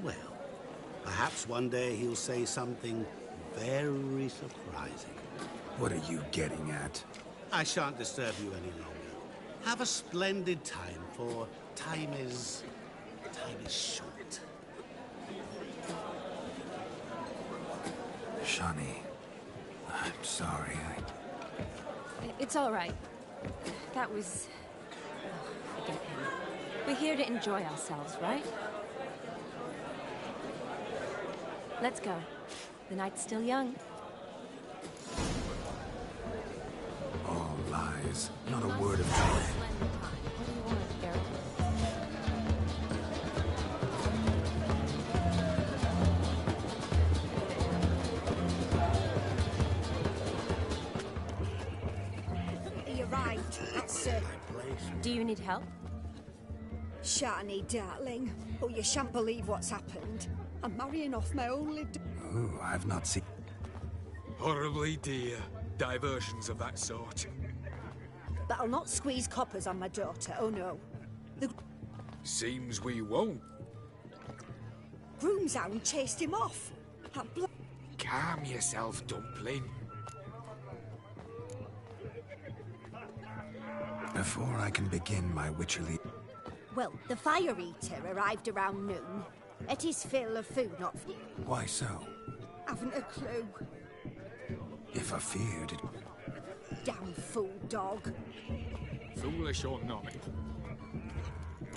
Well, perhaps one day he'll say something very surprising. What are you getting at? I shan't disturb you any longer. Have a splendid time, for time is short. Shani, I'm sorry. It's all right. That was... oh, forget him. We're here to enjoy ourselves, right? Let's go. The night's still young. All lies. Not a word of truth. What do you want, Geralt? You're right, that's Do you need help? Shani, darling. Oh, you shan't believe what's happened. I'm marrying off my only Ooh, I've not seen... Horribly dear. Diversions of that sort. But I'll not squeeze coppers on my daughter, oh no. The Seems we won't. groomshound chased him off. That Calm yourself, Dumpling. Before I can begin my witcherly... Well, the Fire Eater arrived around noon. Ate his fill of food, not... Why so? Haven't a clue. If I feared it... Damn fool dog. Foolish or not.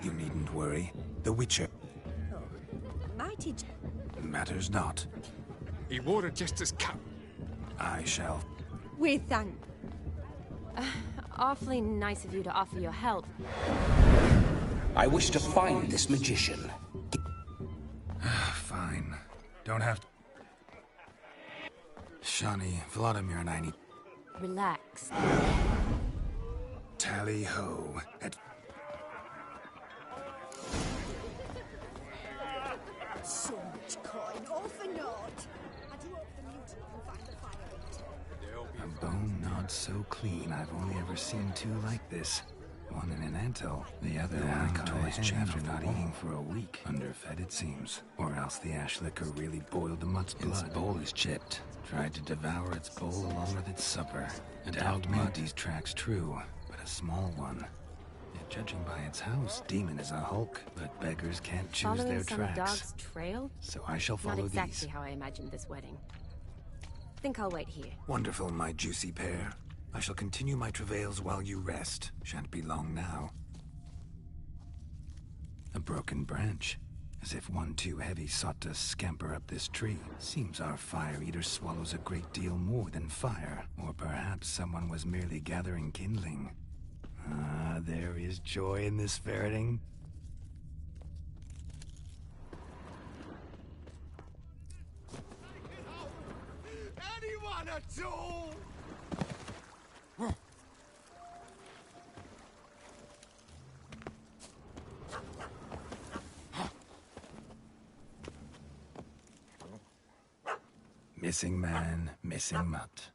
You needn't worry. The Witcher... Oh, mighty... matters not. He wore it just as cat. I shall... We thank... Awfully nice of you to offer your help. I wish to find this magician. Fine. Don't have to... Shani, Vladimir and I need... Relax. Tally-ho. At... So much coin, all for naught. I do hope the mutiny can find the Fire Eater. A bone not so clean. I've only ever seen 2 like this. One in an anthill, the other one towards after not eating for a week. Underfed, it seems. Or else the ash liquor really boiled the mutt's blood. Its bowl is chipped. Tried to devour its bowl along with its supper. And doubt these tracks true, but a small one. Yet judging by its house, demon is a hulk, but beggars can't choose Following their some tracks. dog's trail? So I shall follow Not exactly these. how I imagined this wedding. Think I'll wait here. Wonderful, my juicy pair. I shall continue my travails while you rest. Shan't be long now. A broken branch. As if one too heavy sought to scamper up this tree. Seems our fire eater swallows a great deal more than fire. Or perhaps someone was merely gathering kindling. Ah, there is joy in this ferreting. Anyone at all? Missing man, missing mutt.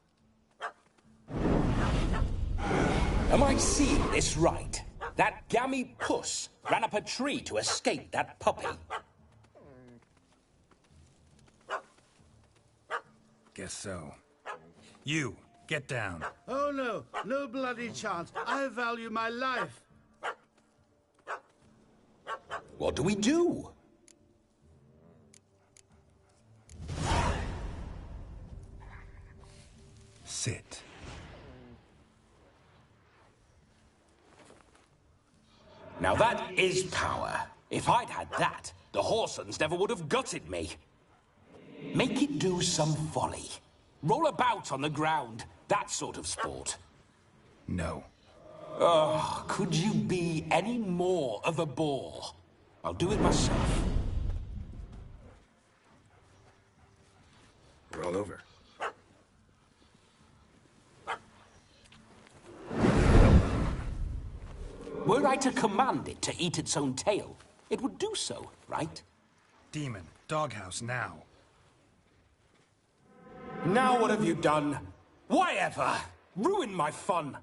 Am I seeing this right? That gammy puss ran up a tree to escape that puppy. Guess so. You, Get down. Oh no, no bloody chance. I value my life. What do we do? Sit. Now that is power. If I'd had that, the Horsons never would have gutted me. Make it do some folly. Roll about on the ground. That sort of sport. No. Oh, could you be any more of a bore? I'll do it myself. Roll over. Were I to command it to eat its own tail, it would do so, right? Demon, doghouse now. Now what have you done? Why ever? Ruin my fun.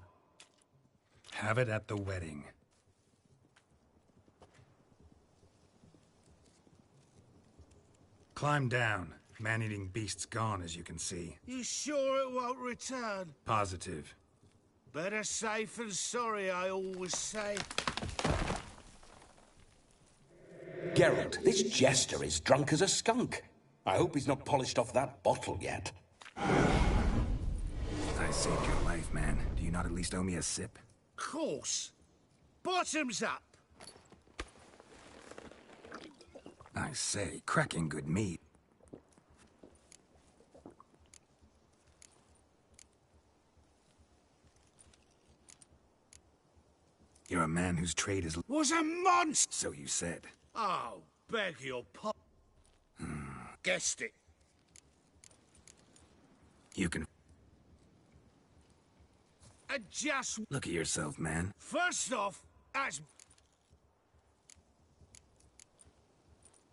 Have it at the wedding. Climb down. Man-eating beast's gone, as you can see. You sure it won't return? Positive. Better safe than sorry, I always say. Geralt, this jester is drunk as a skunk. I hope he's not polished off that bottle yet. I saved your life, man. Do you not at least owe me a sip? Course. Bottoms up. I say, cracking good meat. You're a man whose trade is... Was a monster! So you said. Oh, beg your pardon. Guessed it. You can... Just... Look at yourself, man. First off, that's...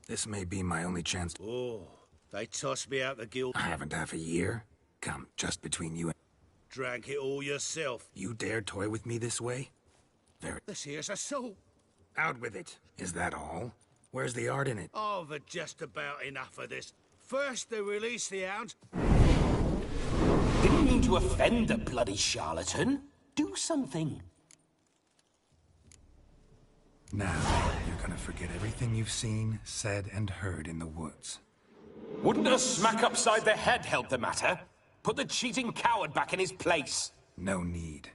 This may be my only chance... Oh, they tossed me out the guild. I haven't half a year. Come, just between you and... Drank it all yourself. You dare toy with me this way? Very... This here's assault. Out with it. Is that all? Where's the art in it? I've had just about enough of this. First they release the hounds. Didn't mean to offend the bloody charlatan. Do something. Now, you're gonna forget everything you've seen, said, and heard in the woods. Wouldn't a smack upside the head help the matter? Put the cheating coward back in his place. No need.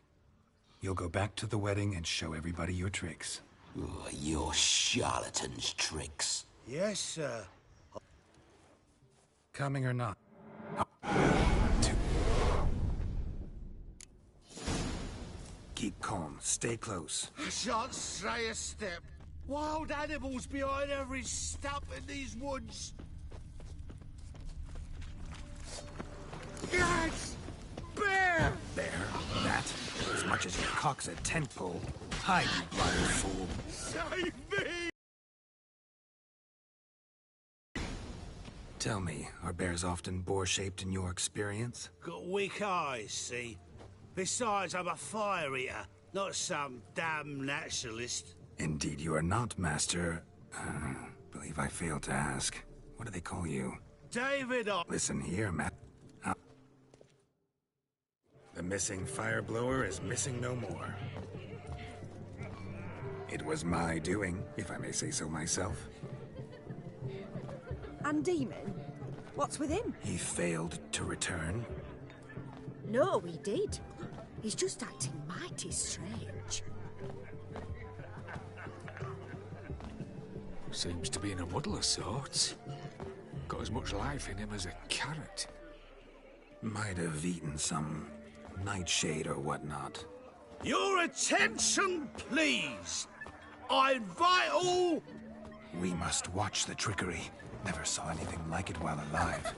You'll go back to the wedding and show everybody your tricks. Oh, your charlatan's tricks. Yes, sir. Coming or not? Keep calm. Stay close. I shan't stray a step. Wild animals behind every stump in these woods. Yes! Bear! Bear? That? As much as your cock's a tent pole. Hide, you blind fool. Save me! Tell me, are bears often boar-shaped in your experience? Got weak eyes, see? Besides, I'm a fire eater, not some damn naturalist. Indeed you are not, Master... believe I failed to ask. What do they call you? David, Listen here, Matt. The missing fire blower is missing no more. It was my doing, if I may say so myself. And Demon? What's with him? He failed to return. No, he did. He's just acting mighty strange. Seems to be in a muddle of sorts. Got as much life in him as a carrot. Might have eaten some nightshade or whatnot. Your attention, please! I invite all... We must watch the trickery. Never saw anything like it while alive.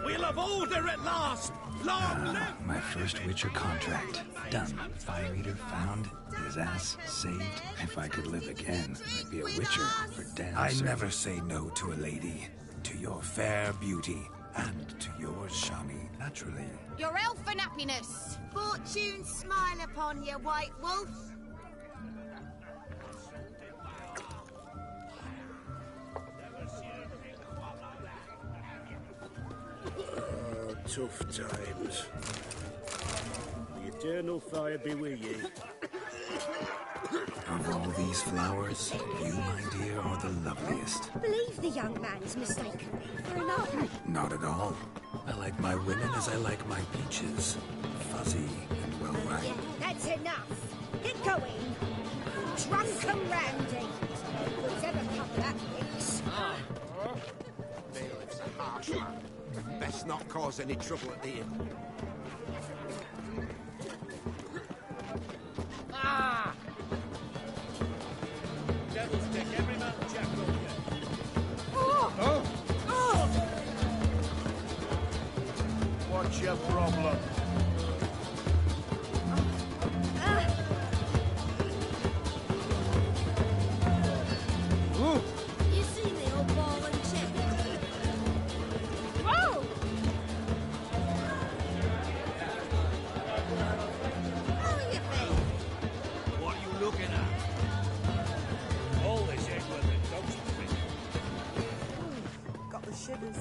We'll have order at last! Long live My first Witcher contract. Done. Fire Eater found. His ass saved. If I could live again, I'd be a Witcher for damn I never say no to a lady. To your fair beauty. And to yours, Shami, naturally. Your elfin happiness. Fortune smile upon you, White Wolf. Tough times. The eternal fire be with you. Of all these flowers, you, my dear, are the loveliest. Believe the young man's mistaken me for an old. Not at all. I like my women as I like my peaches. Fuzzy and well ripe. That's enough. Get going. Drunken Randy. Who's ever come that mix? Bailiff's a harsh man. Best not cause any trouble at the inn. Ah! Devil's dick, every man jack on you. Oh! Oh! What's your problem? You see me, old ball and check. Whoa! How are you been? What are you looking at? All this ain't worth the dog's Got the shivers.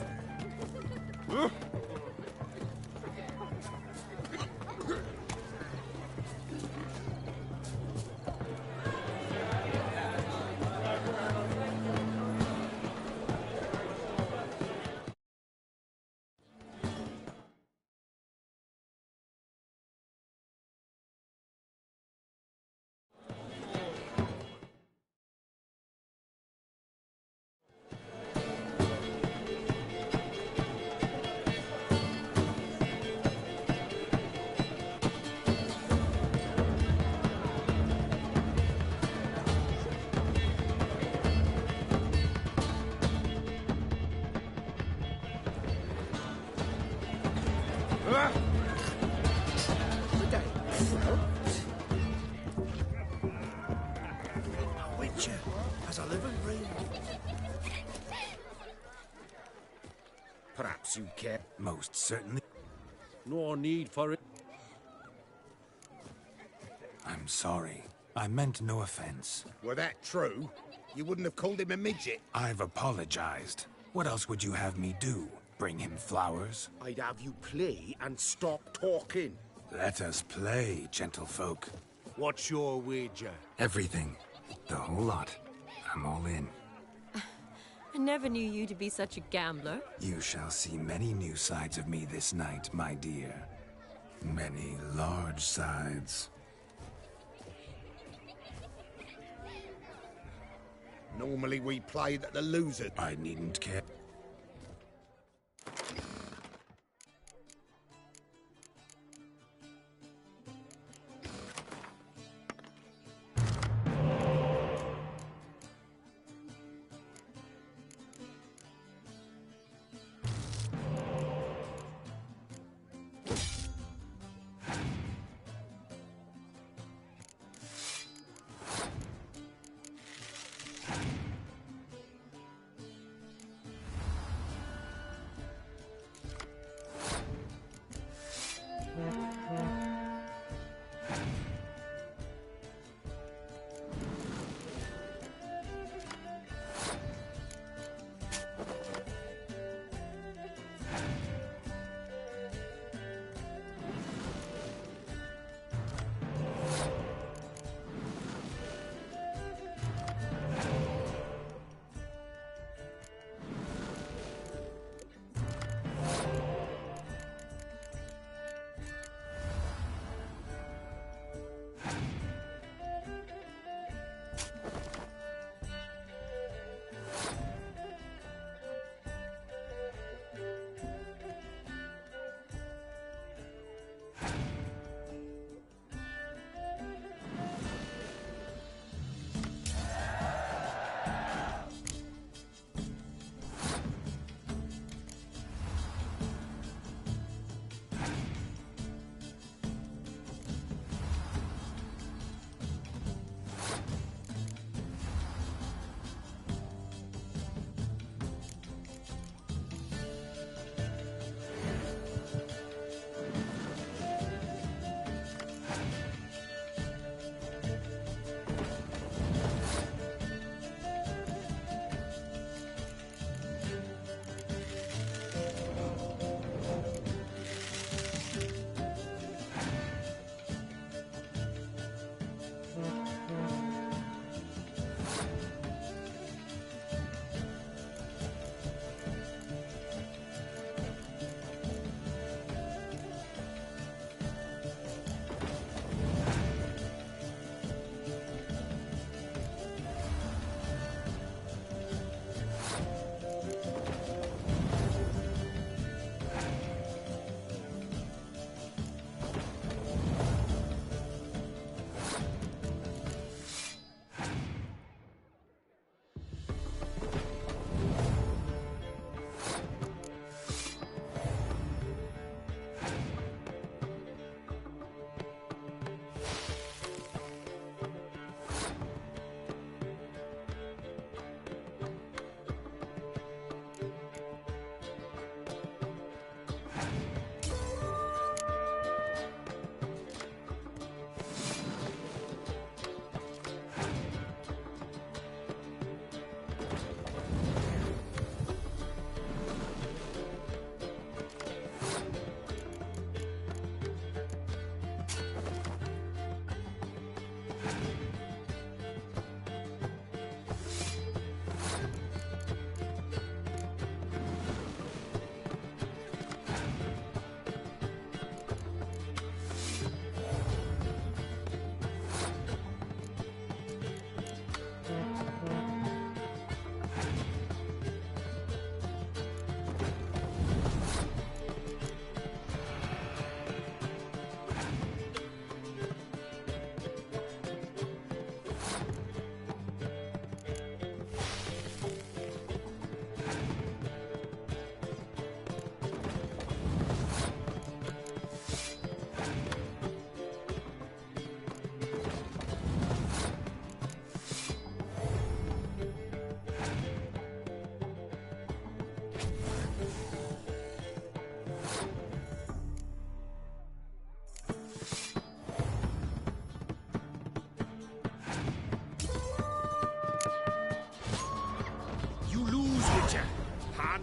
Witcher, as I live and breathe. Perhaps you care. Most certainly. No need for it. I'm sorry. I meant no offense. Were that true, you wouldn't have called him a midget. I've apologized. What else would you have me do? Bring him flowers? I'd have you play and stop talking. Let us play, gentlefolk. What's your wager? Everything. The whole lot. I'm all in. I never knew you to be such a gambler. You shall see many new sides of me this night, my dear. Many large sides. Normally we play that the loser... I needn't care.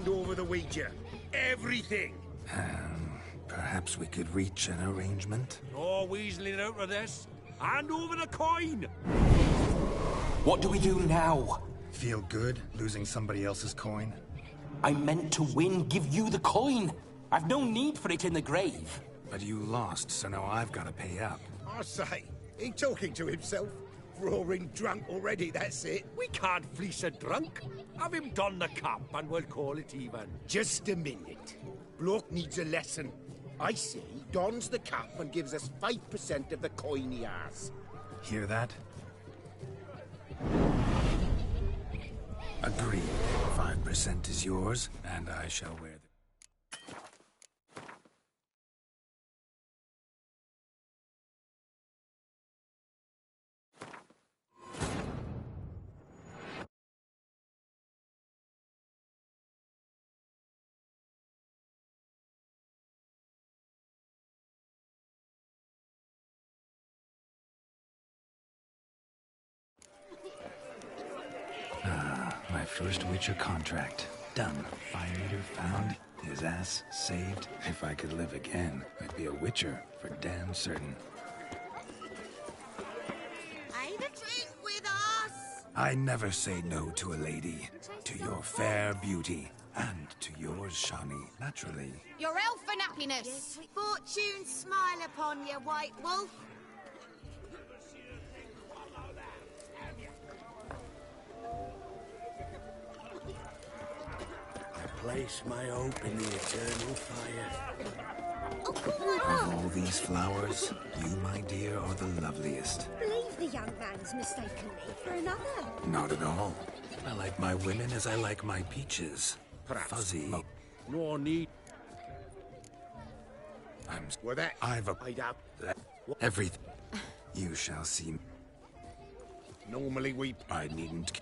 hand over the Ouija. Everything. Perhaps we could reach an arrangement? No weaseling out of this. Hand over the coin! What do we do now? Feel good losing somebody else's coin? I meant to win, give you the coin. I've no need for it in the grave. But you lost, so now I've got to pay up. I say, he talking to himself? Roaring drunk already, that's it. We can't fleece a drunk. Have him don the cap and we'll call it even. Just a minute. Bloke needs a lesson. I say, dons the cap and gives us 5% of the coin he has. Hear that? Agreed. 5% is yours, and I shall wear the... My first Witcher contract. Done. 5 meter found. His ass saved. If I could live again, I'd be a Witcher for damn certain. Have a drink with us! I never say no to a lady. To your fair beauty. And to yours, Shani, naturally. Your elfin happiness! Fortune smile upon you, White Wolf. Place my hope in the eternal fire. Of all these flowers, you, my dear, are the loveliest. Believe the young man's mistaken me for another. Not at all. I like my women as I like my peaches. Perhaps. Fuzzy. No need. Well, that... I've a... I'd have... everything. You shall see. Normally we... I needn't...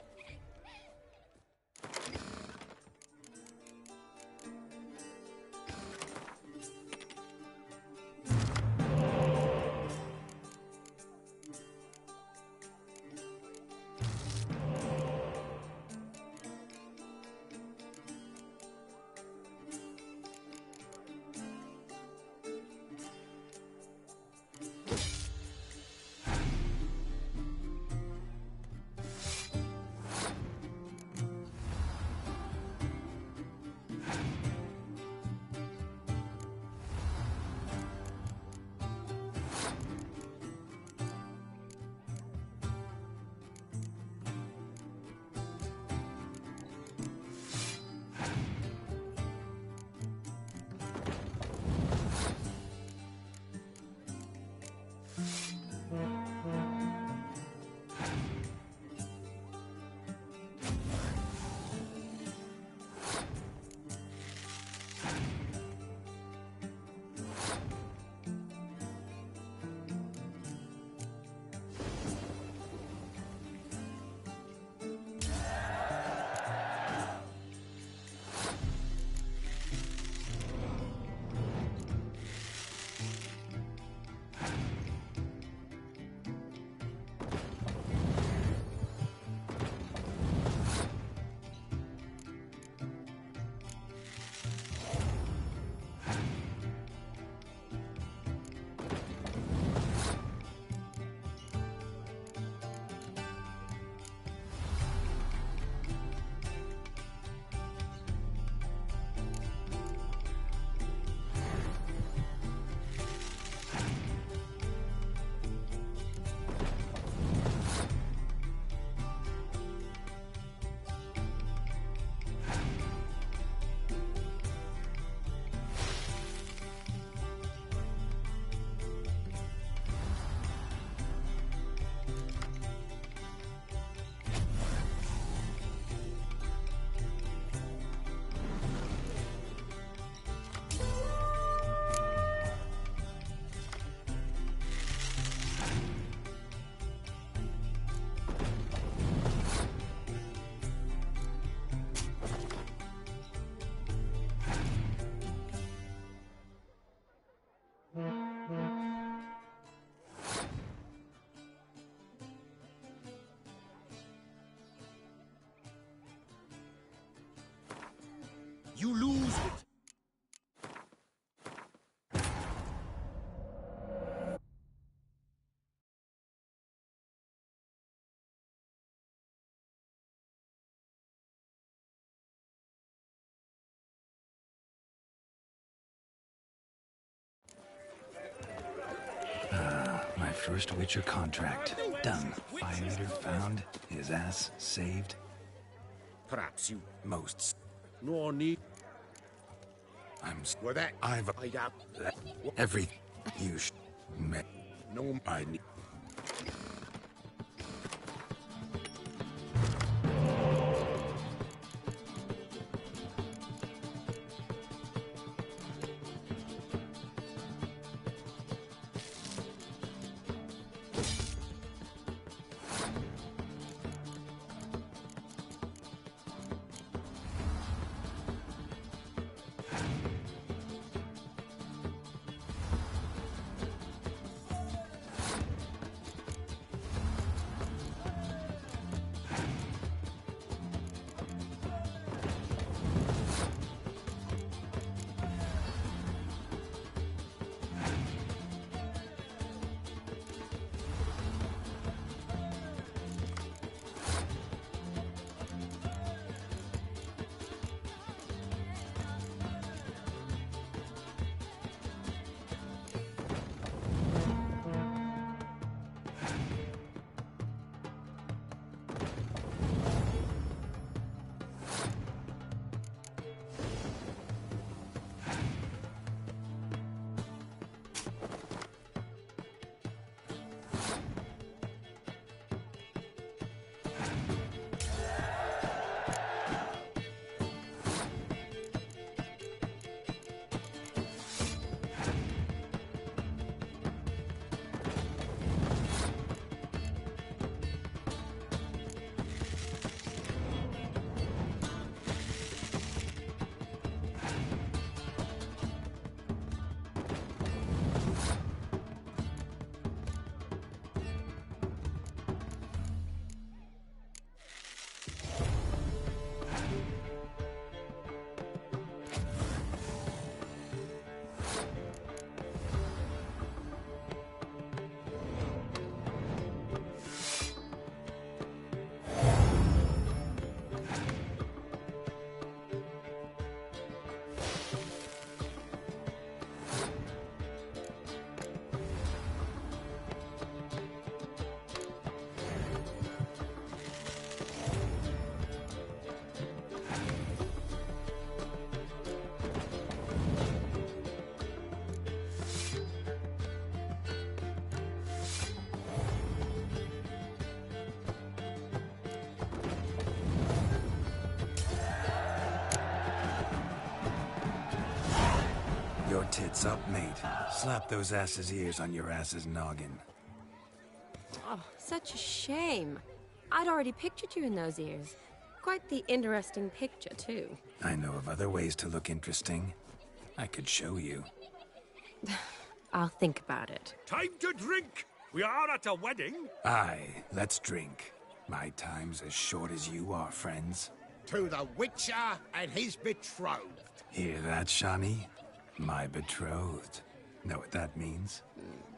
You lose with... My first Witcher contract. Done. Fire eater found. His ass saved. Perhaps you... Most. No need... I'm... Well, that... I've... I'd have... Every... You sh... Me... No, I need... Your tits up, mate. Slap those asses' ears on your ass's noggin. Oh, such a shame. I'd already pictured you in those ears. Quite the interesting picture, too. I know of other ways to look interesting. I could show you. I'll think about it. Time to drink! We are at a wedding. Aye, let's drink. My time's as short as you are, friends. To the Witcher and his betrothed. Hear that, Shani? My betrothed. Know what that means?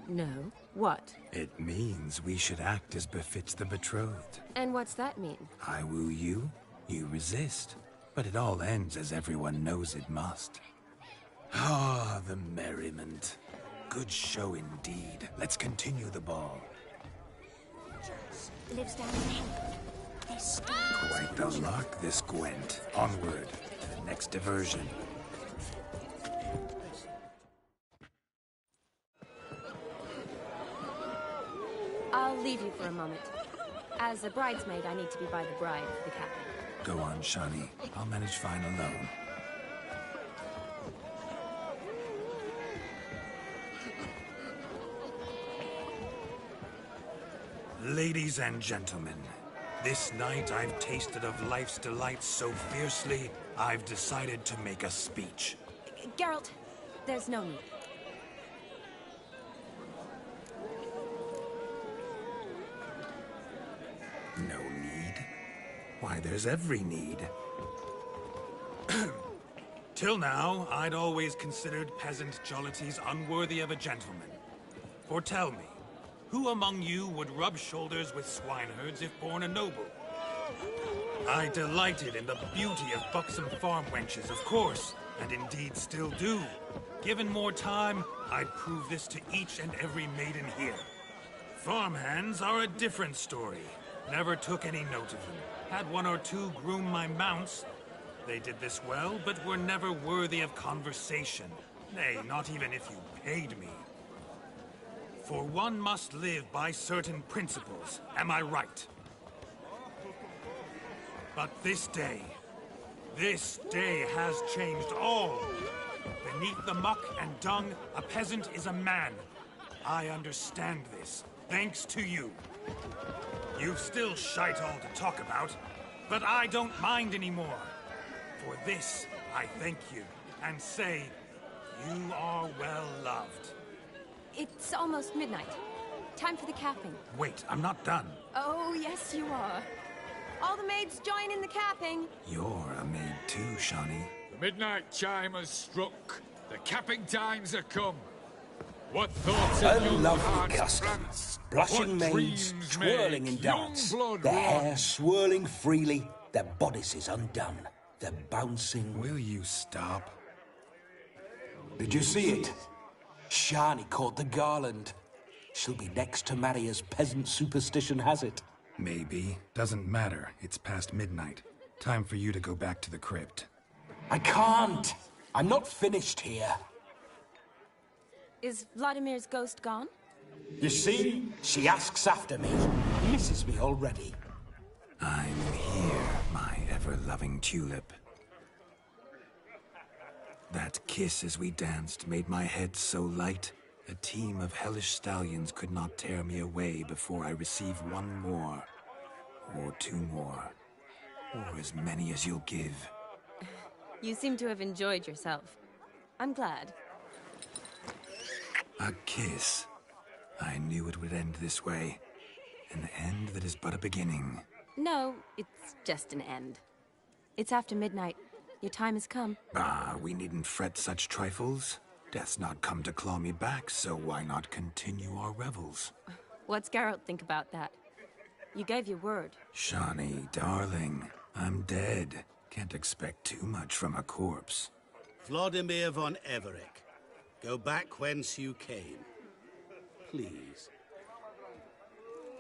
No. What? It means we should act as befits the betrothed. And what's that mean? I woo you, you resist. But it all ends as everyone knows it must. Ah, the merriment. Good show indeed. Let's continue the ball. Lives down there. This Quite the luck, this Gwent. Onward to the next diversion. I'll leave you for a moment. As a bridesmaid, I need to be by the bride for the captain. Go on, Shani. I'll manage fine alone. Ladies and gentlemen, this night I've tasted of life's delights so fiercely, I've decided to make a speech. Geralt, there's no need. No need? Why, there's every need. Till now, I'd always considered peasant jollities unworthy of a gentleman. For tell me, who among you would rub shoulders with swineherds if born a noble? I delighted in the beauty of buxom farm wenches, of course, and indeed still do. Given more time, I'd prove this to each and every maiden here. Farmhands are a different story. Never took any note of them. Had one or two groom my mounts. They did this well, but were never worthy of conversation. Nay, not even if you paid me. For one must live by certain principles, am I right? But this day has changed all. Beneath the muck and dung, a peasant is a man. I understand this, thanks to you. You've still shite all to talk about, but I don't mind anymore. For this, I thank you, and say, you are well loved. It's almost midnight. Time for the capping. Wait, I'm not done. Oh, yes, you are. All the maids join in the capping. You're a maid too, Shawnee. The midnight chime has struck. The capping times are come. What thoughts A in your lovely heart custom. sprang? Blushing What maids, dreams twirling make in dance. young blood Their run? hair swirling freely, their bodices undone. They're bouncing. Will you stop? Did you see it? Shani caught the garland. She'll be next to marry as peasant superstition has it. Maybe. Doesn't matter. It's past midnight. Time for you to go back to the crypt. I can't. I'm not finished here. Is Vladimir's ghost gone? You see? She asks after me. Misses me already. I'm here, my ever-loving tulip. That kiss as we danced made my head so light, a team of hellish stallions could not tear me away before I receive one more. Or two more. Or as many as you'll give. You seem to have enjoyed yourself. I'm glad. A kiss. I knew it would end this way. An end that is but a beginning. No, it's just an end. It's after midnight. Your time has come. Ah, we needn't fret such trifles. Death's not come to claw me back, so why not continue our revels? What's Geralt think about that? You gave your word. Shawnee, darling, I'm dead. Can't expect too much from a corpse. Vladimir von Everec, go back whence you came. Please.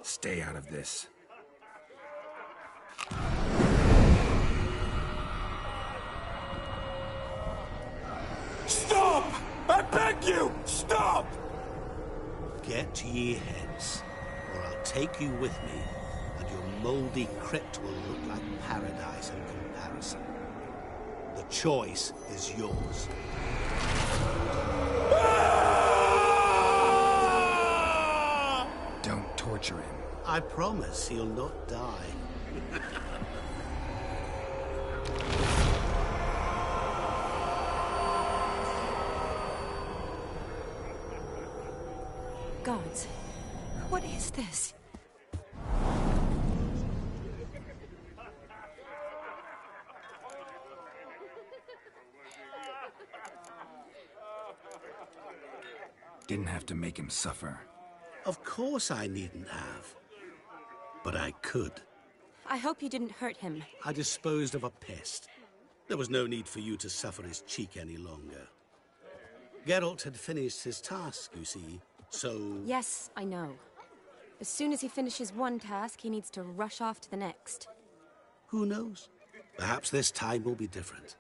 Stay out of this. Stop! I beg you! Stop! Get ye hence, or I'll take you with me, and your mouldy crypt will look like paradise in comparison. The choice is yours. Don't torture him. I promise he'll not die. Gods, what is this? Didn't have to make him suffer. Of course I needn't have. But I could. I hope you didn't hurt him. I disposed of a pest. There was no need for you to suffer his cheek any longer. Geralt had finished his task, you see, so... Yes, I know. As soon as he finishes one task, he needs to rush off to the next. Who knows? Perhaps this time will be different.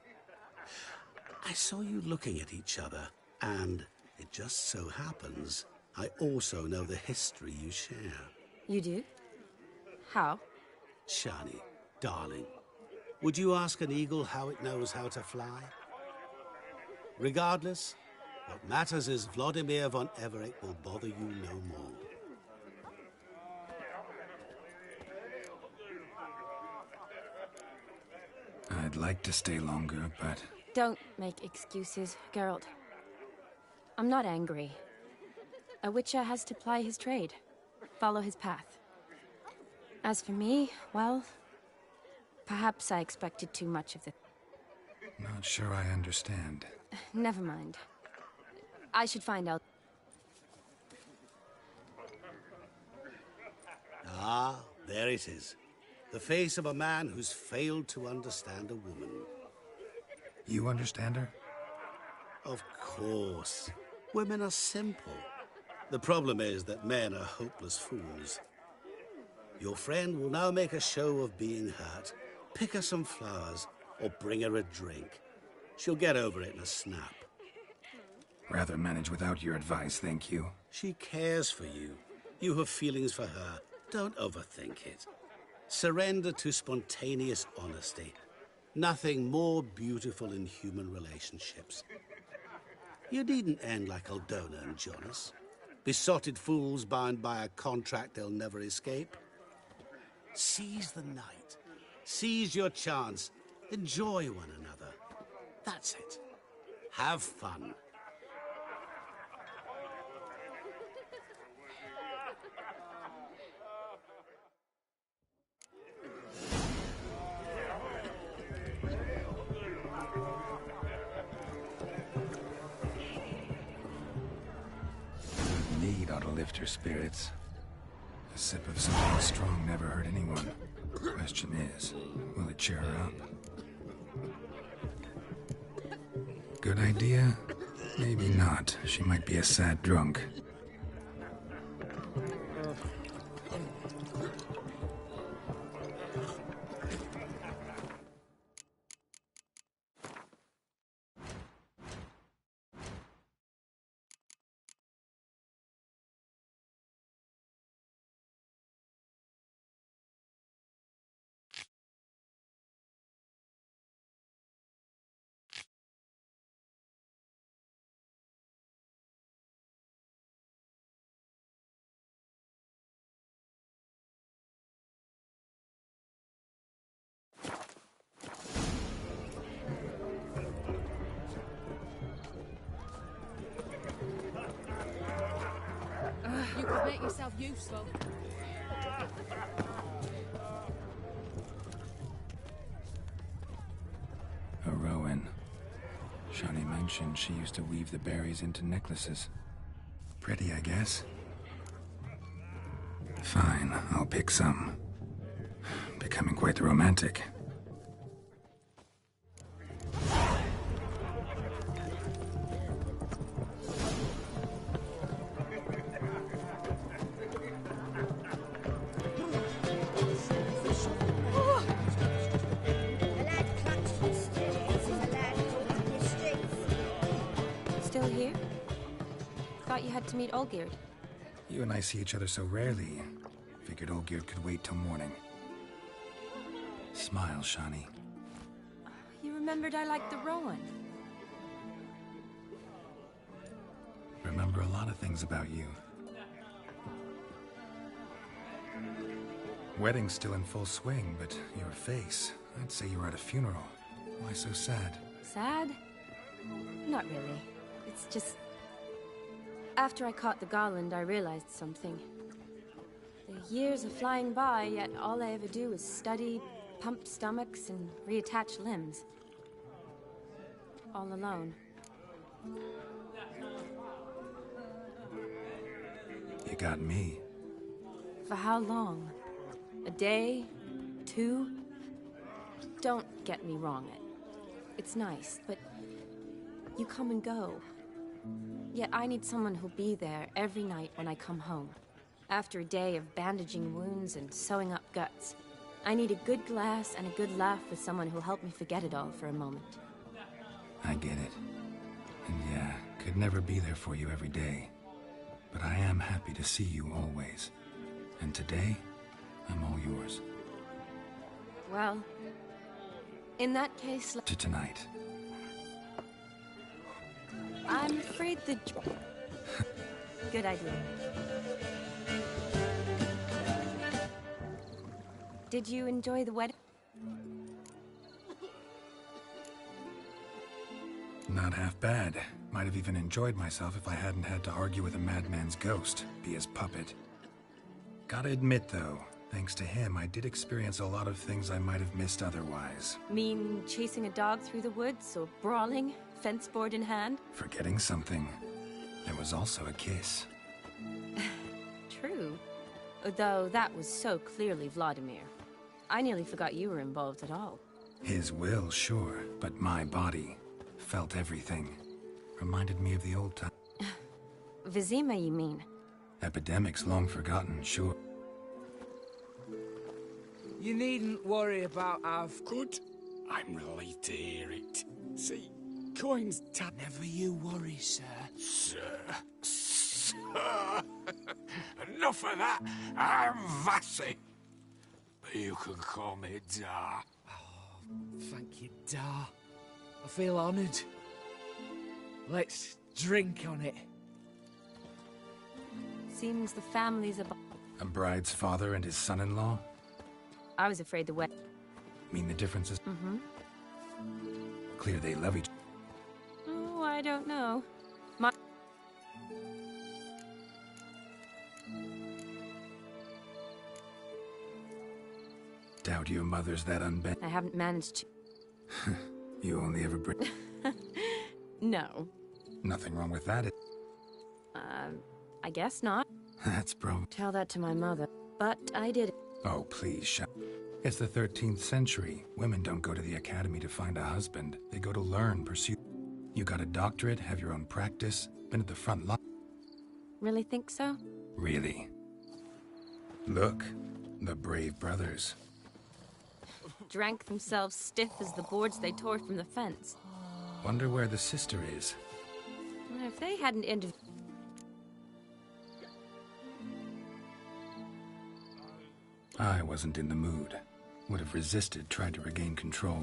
I saw you looking at each other, and it just so happens I also know the history you share. You do? How? Shani, darling, would you ask an eagle how it knows how to fly? Regardless, what matters is Vladimir von Everec will bother you no more. I'd like to stay longer, but... Don't make excuses, Geralt. I'm not angry. A witcher has to ply his trade, follow his path. As for me, well, perhaps I expected too much of the... Not sure I understand. Never mind. I should find out. Ah, there it is. The face of a man who's failed to understand a woman. You understand her? Of course. Women are simple. The problem is that men are hopeless fools. Your friend will now make a show of being hurt, pick her some flowers, or bring her a drink. She'll get over it in a snap. Rather manage without your advice, thank you. She cares for you. You have feelings for her. Don't overthink it. Surrender to spontaneous honesty. Nothing more beautiful in human relationships. You needn't end like Aldona and Jonas. Besotted fools bound by a contract they'll never escape. Seize the night. Seize your chance. Enjoy one another. That's it. Have fun. Mead ought to lift her spirits. A sip of something strong never hurt anyone. Question is, will it cheer her up? Good idea? Maybe not. She might be a sad drunk. You could make yourself useful. A Rowan. Shani mentioned she used to weave the berries into necklaces. Pretty, I guess. Fine, I'll pick some. Becoming quite the romantic. Still here? Thought you had to meet Olgierd. You and I see each other so rarely. Figured Olgierd could wait till morning. Smile, Shani. You remembered I liked the Rowan. Remember a lot of things about you. Wedding's still in full swing, but your face, I'd say you were at a funeral. Why so sad? Sad? Not really. It's just... After I caught the garland, I realized something. The years are flying by, yet all I ever do is study, pump stomachs, and reattach limbs. All alone. You got me. For how long? A day? 2? Don't get me wrong. It's nice, but you come and go. Yet I need someone who'll be there every night when I come home. After a day of bandaging wounds and sewing up guts, I need a good glass and a good laugh with someone who'll help me forget it all for a moment. I get it. And yeah, could never be there for you every day. But I am happy to see you always. And today, I'm all yours. Well, in that case... To tonight. I'm afraid the... Good idea. Did you enjoy the wedding? Not half bad. Might have even enjoyed myself if I hadn't had to argue with a madman's ghost, be his puppet. Gotta admit, though, Thanks to him, I did experience a lot of things I might have missed otherwise. Mean chasing a dog through the woods, or brawling, fence board in hand? Forgetting something. There was also a kiss. True. Though that was so clearly Vladimir. I nearly forgot you were involved at all. His will, sure, but my body felt everything. Reminded me of the old time. Vizima, you mean? Epidemics long forgotten, sure. You needn't worry about our... Good. I'm relieved to hear it. See, coins tap... Never you worry, sir. Sir. Enough of that. I'm Vassy. But you can call me Dar. Thank you, Dar. I feel honoured. Let's drink on it. Seems the family's about... A bride's father and his son-in-law? I was afraid the wet... Mean the differences? Mm-hmm. Clear they love each... Oh, I don't know. My... Doubt your mother's that unbent. I haven't managed to... You only ever bring... No. Nothing wrong with that. I guess not. That's bro. Tell that to my mother. But I did it. Oh, please, shut. It's the 13th century. Women don't go to the academy to find a husband. They go to learn, pursue. You got a doctorate, have your own practice, been at the front line. Really think so? Really? Look, the brave brothers. Drank themselves stiff as the boards they tore from the fence. Wonder where the sister is. If they hadn't ended... I wasn't in the mood. Would have resisted, tried to regain control.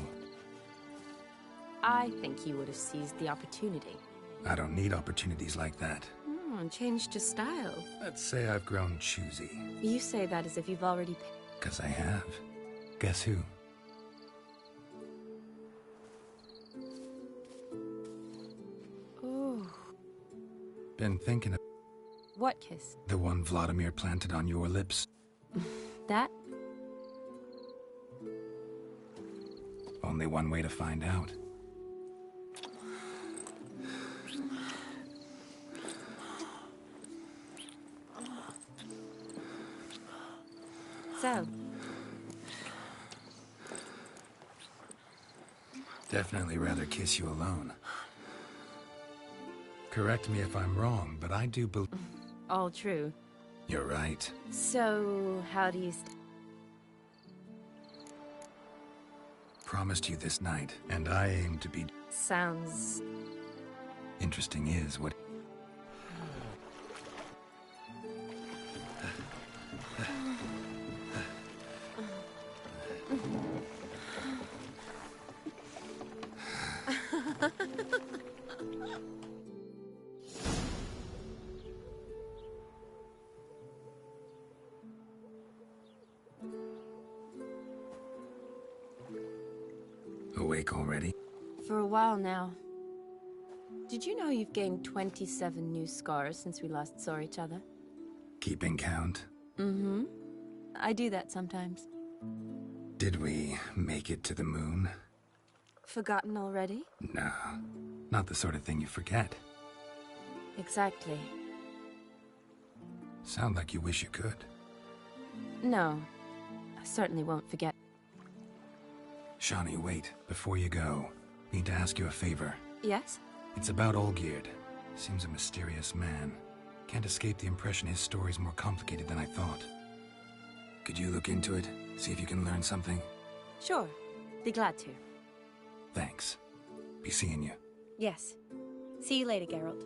I think you would have seized the opportunity. I don't need opportunities like that. And changed your style. Let's say I've grown choosy. You say that as if you've already... 'Cause I have. Guess who? Oh. Been thinking of... What kiss? The one Vladimir planted on your lips. That? Only one way to find out. So? Definitely rather kiss you alone. Correct me if I'm wrong, but I do believe... All true. You're right. So, how do you... Promised you this night, and I aim to be... Sounds... Interesting is what... Awake already? For a while now. Did you know you've gained 27 new scars since we last saw each other? Keeping count? Mm-hmm. I do that sometimes. Did we make it to the moon? Forgotten already? No. Not the sort of thing you forget. Exactly. Sound like you wish you could. No. I certainly won't forget. Shani, wait. Before you go, need to ask you a favor. Yes? It's about Olgierd. Seems a mysterious man. Can't escape the impression his story's more complicated than I thought. Could you look into it? See if you can learn something? Sure. Be glad to. Thanks. Be seeing you. Yes. See you later, Geralt.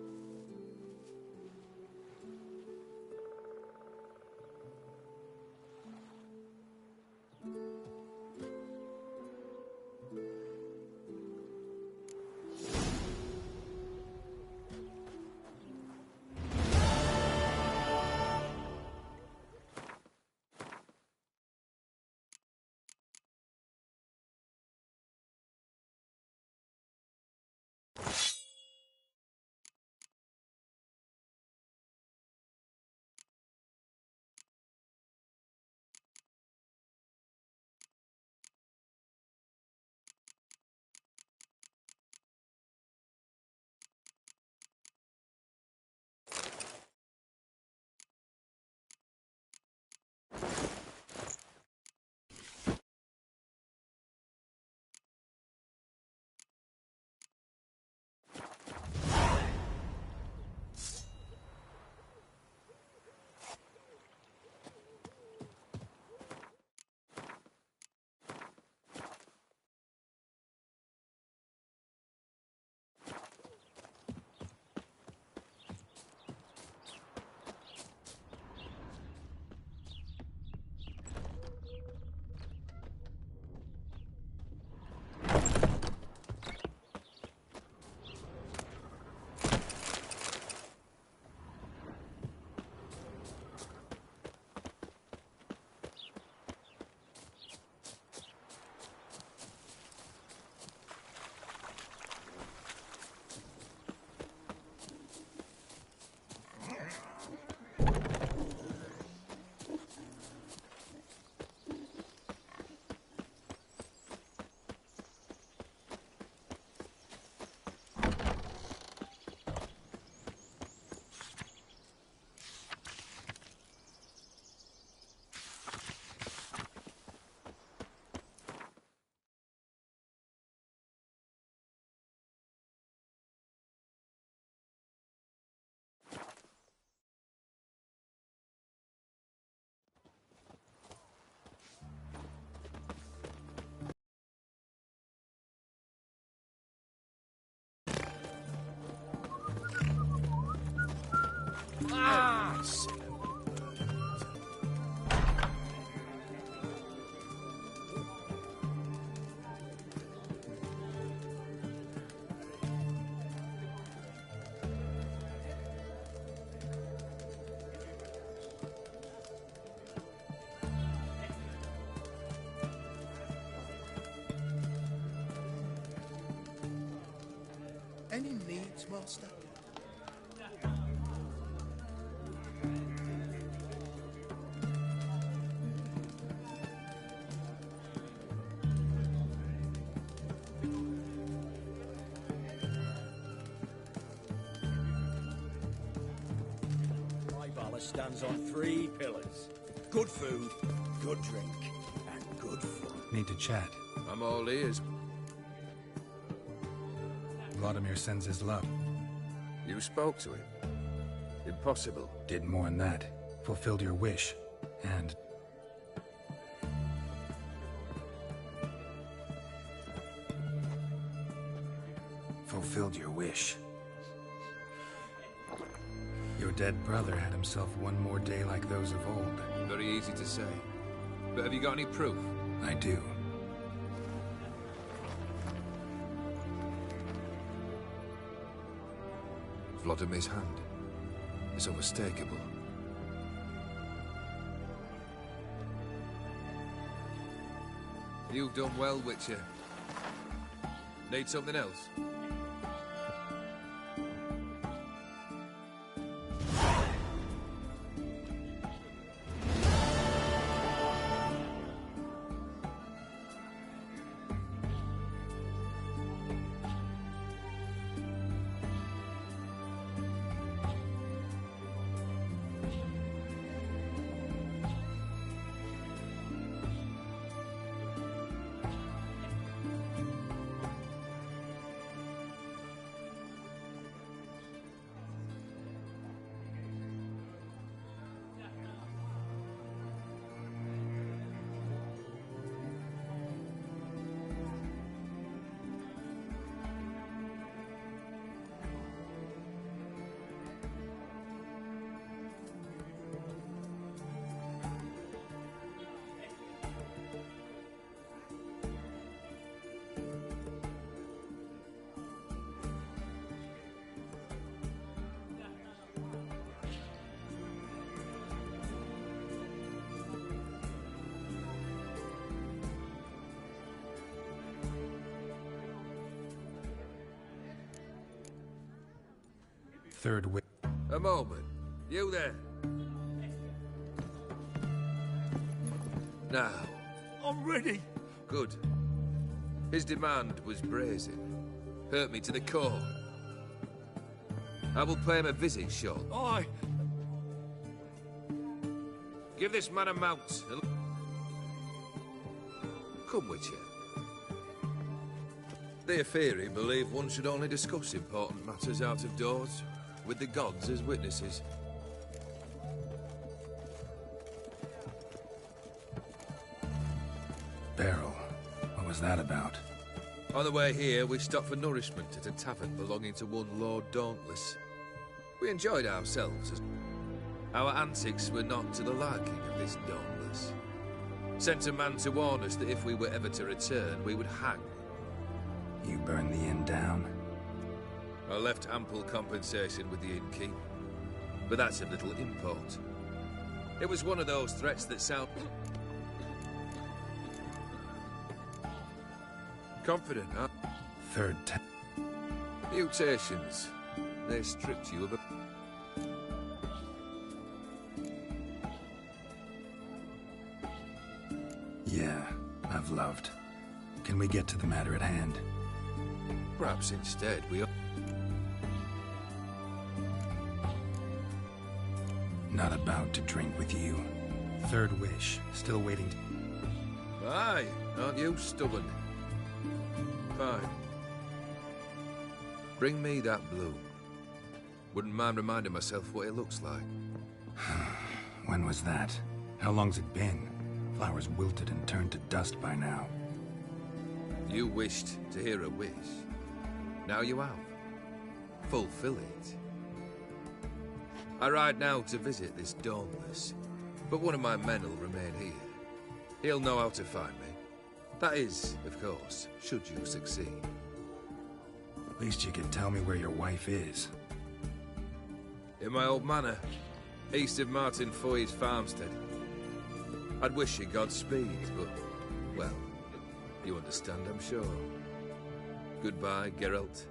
Any needs, Master? My Valor stands on 3 pillars. Good food, good drink, and good fun. Need to chat. I'm all ears. Vladimir sends his love. You spoke to him? Impossible. Did more than that. Fulfilled your wish. And... fulfilled your wish. Your dead brother had himself one more day like those of old. Very easy to say. But have you got any proof? I do. Vladimir's hand is unmistakable. You've done well, Witcher. Need something else? Third wish. A moment. You there? Now. I'm ready. Good. His demand was brazen. Hurt me to the core. I will pay him a visit shortly. Aye. Give this man a mount. Come, Witcher. The Aetheri believe one should only discuss important matters out of doors, with the gods as witnesses. Beryl. What was that about? On the way here, we stopped for nourishment at a tavern belonging to one Lord Dauntless. We enjoyed ourselves as our antics were not to the liking of this Dauntless. Sent a man to warn us that if we were ever to return, we would hang. You burned the inn down? I left ample compensation with the innkeep, but that's of little import. It was one of those threats that sound... confident, huh? Third Mutations. They stripped you of a... Yeah, I've loved. Can we get to the matter at hand? Perhaps instead we... Not about to drink with you. Third wish. Still waiting to... Aye, aren't you stubborn? Fine. Bring me that bloom. Wouldn't mind reminding myself what it looks like. When was that? How long's it been? Flowers wilted and turned to dust by now. You wished to hear a wish. Now you have. Fulfill it. I ride now to visit this Dauntless, but one of my men will remain here. He'll know how to find me. That is, of course, should you succeed. At least you could tell me where your wife is. In my old manor, east of Martin Foy's farmstead. I'd wish you Godspeed, but, well, you understand, I'm sure. Goodbye, Geralt.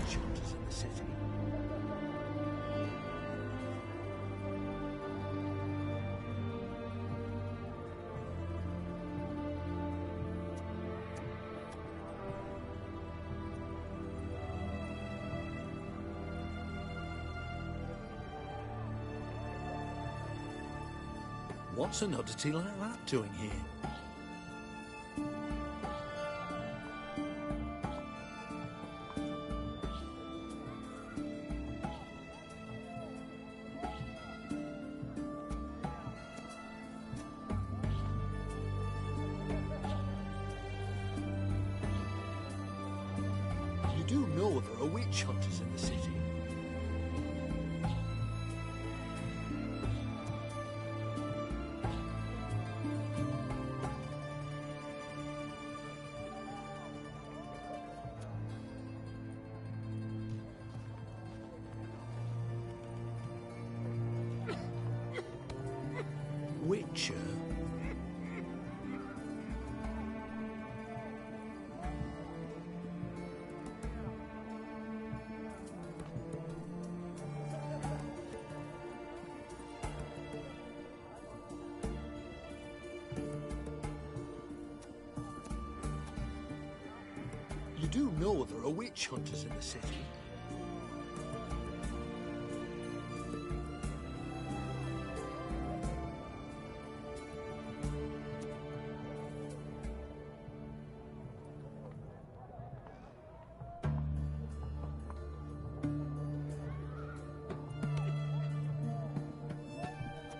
Hunters in the city. What's an oddity like that doing here? You do know there are witch hunters in the city. Witcher? You do know there are witch hunters in the city.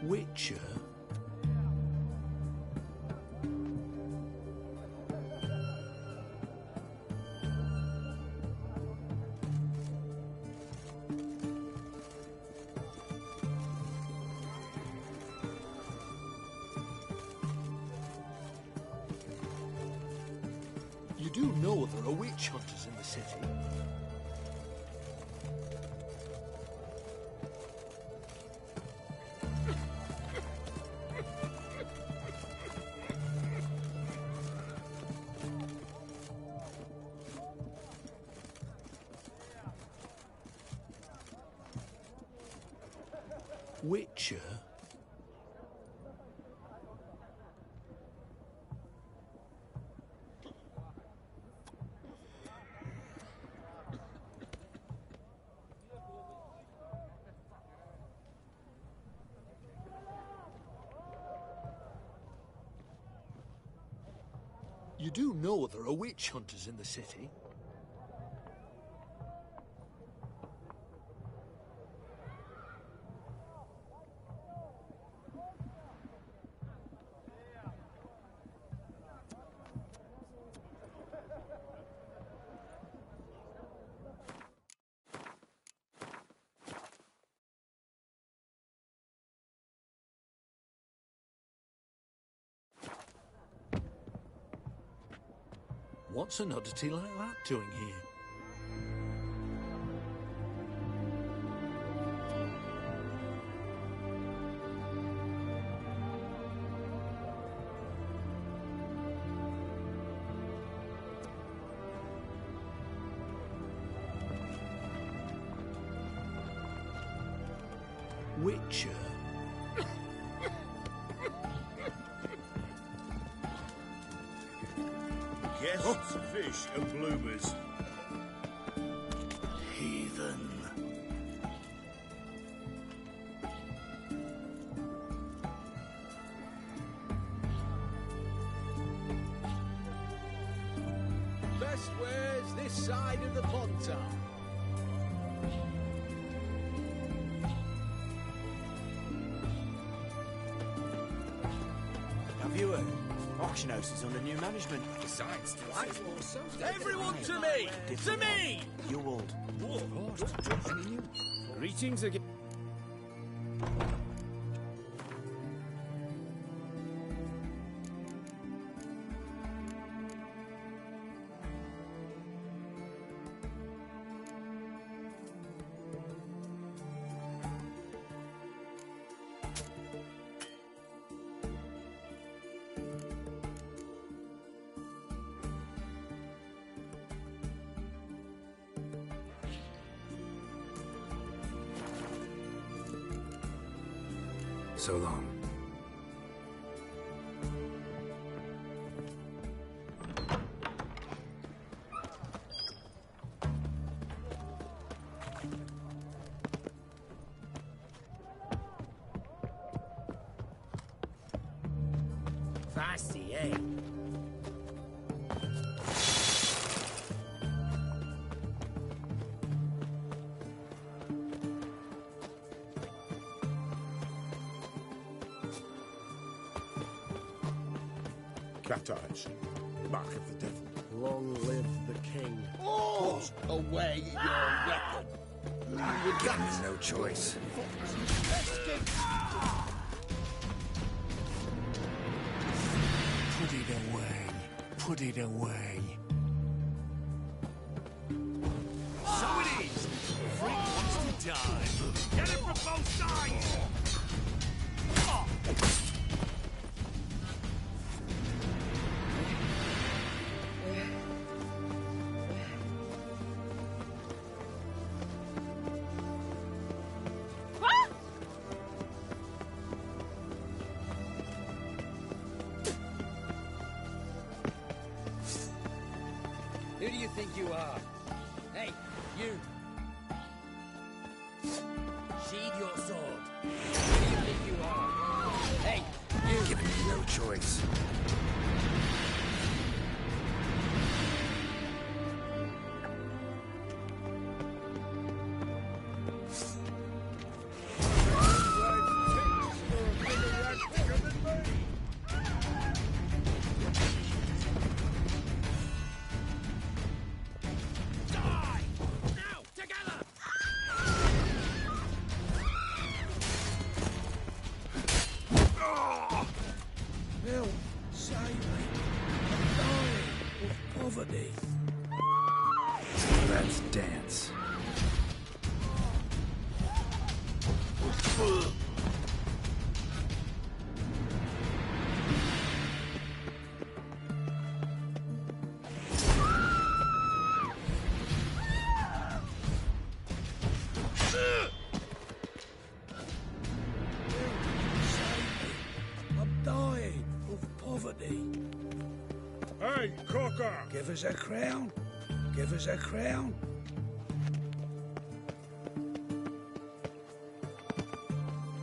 Witcher? You do know there are witch hunters in the city. Witcher? You do know there are witch hunters in the city. What's an oddity like that doing here? Witcher? Guests, fish, and bloomers. Heathen. Best wares this side of the Pontar. Have you heard? Auction house is under new management. Besides, everyone to me! To me! You old. Greetings again. So long. Fancy, eh? Cat eyes. Mark of the devil. Long live the king. Oh! Away your weapon! Give me no choice. Put it away. Put it away. So it is! Freak wants to die. Get it from both sides! Who do you think you are? Hey, you! Sheathe your sword. Who do you think you are? Hey, you! Giving me no choice. Help! Save me! I'm dying of poverty. Let's dance. I'm dying of poverty. Hey, Cocker! Give us a crown. Give us a crown.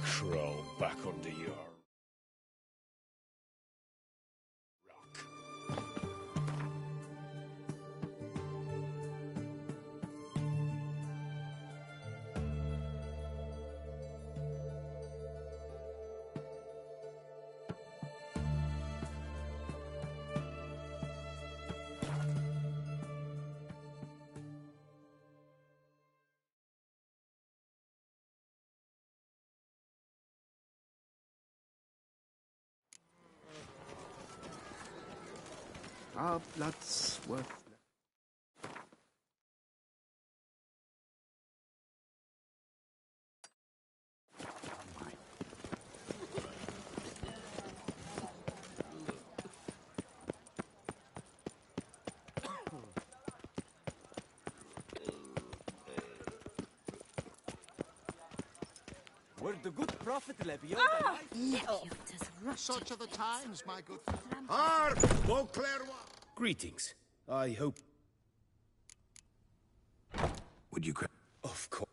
Crawl back under your rock. Our blood's worth. We're the good prophet, Lebio. Such are the times, my good friend. Hark! Beauclair! Greetings. I hope... Would you... Of course.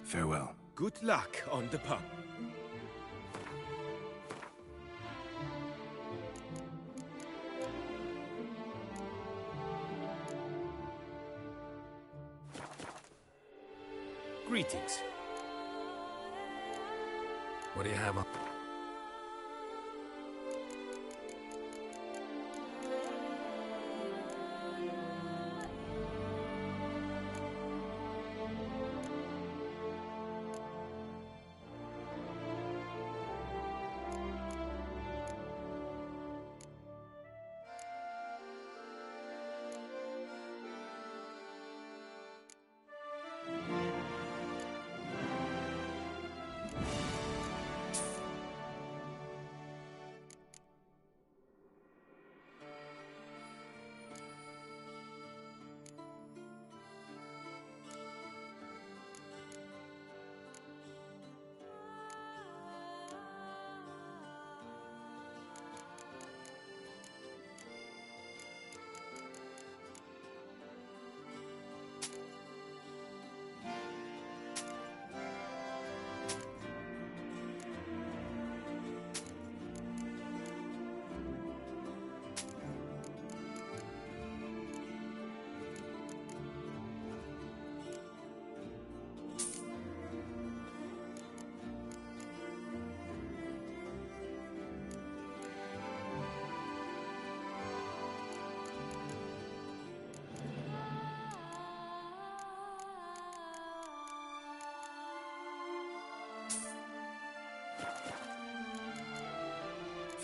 Farewell. Good luck on the pub. Greetings. What do you have on?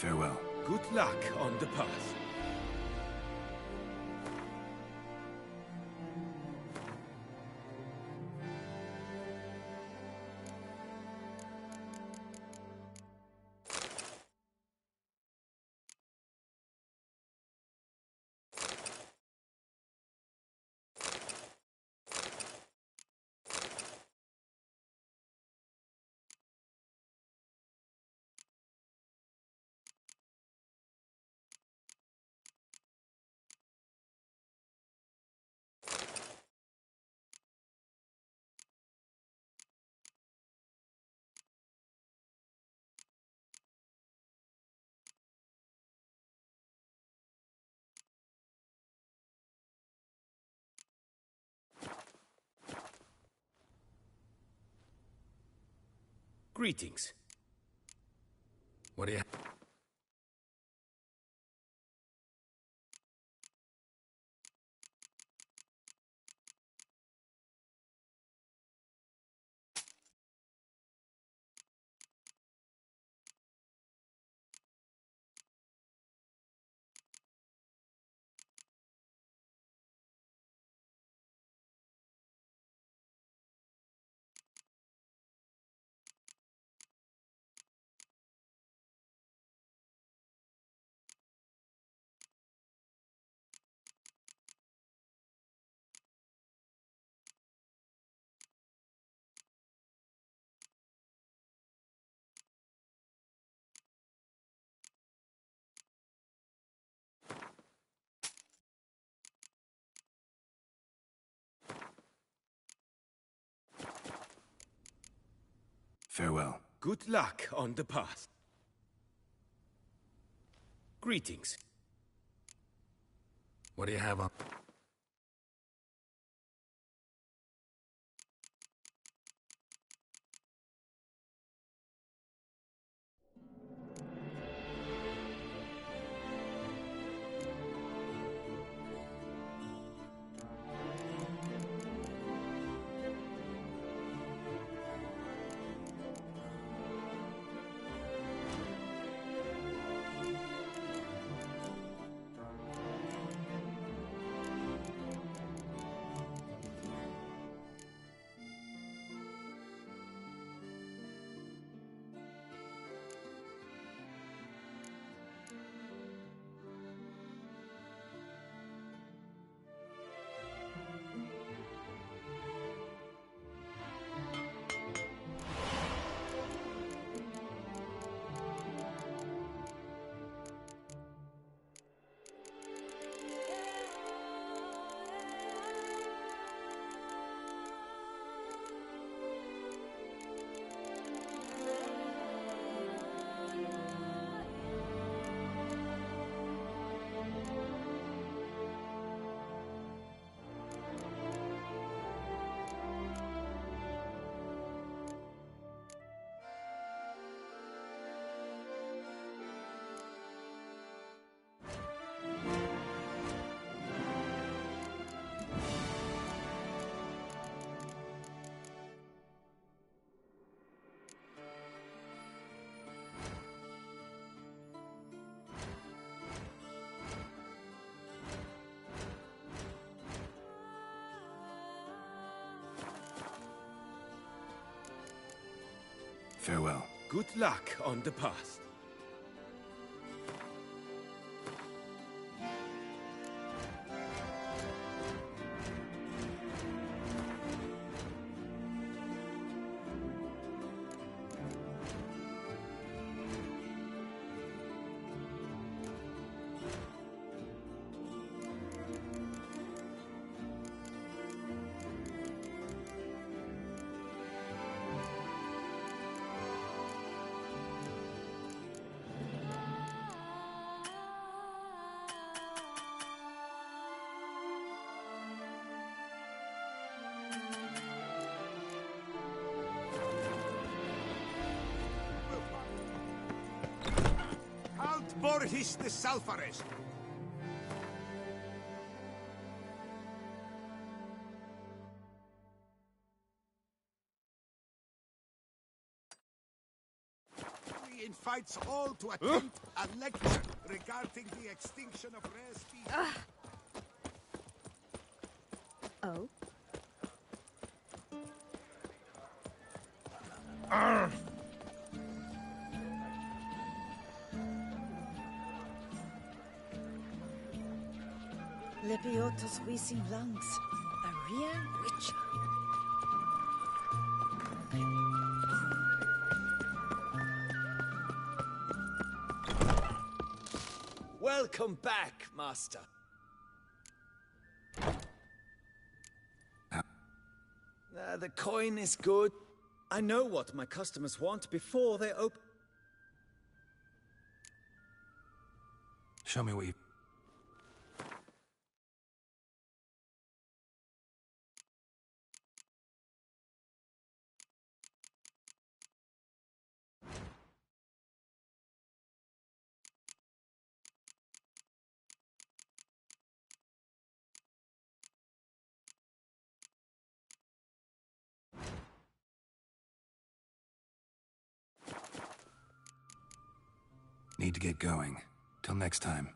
Farewell. Good luck on the path. Greetings. What do you... Farewell. Good luck on the path. Greetings. What do you have on... Farewell. Good luck on the path. Borhis the Sulphurist. He invites all to attend a lecture regarding the extinction of rare species. Oh? Lepiotus visi lungs. A real witcher. Welcome back, Master. The coin is good. I know what my customers want before they open. Show me what you... Need to get going. Till next time.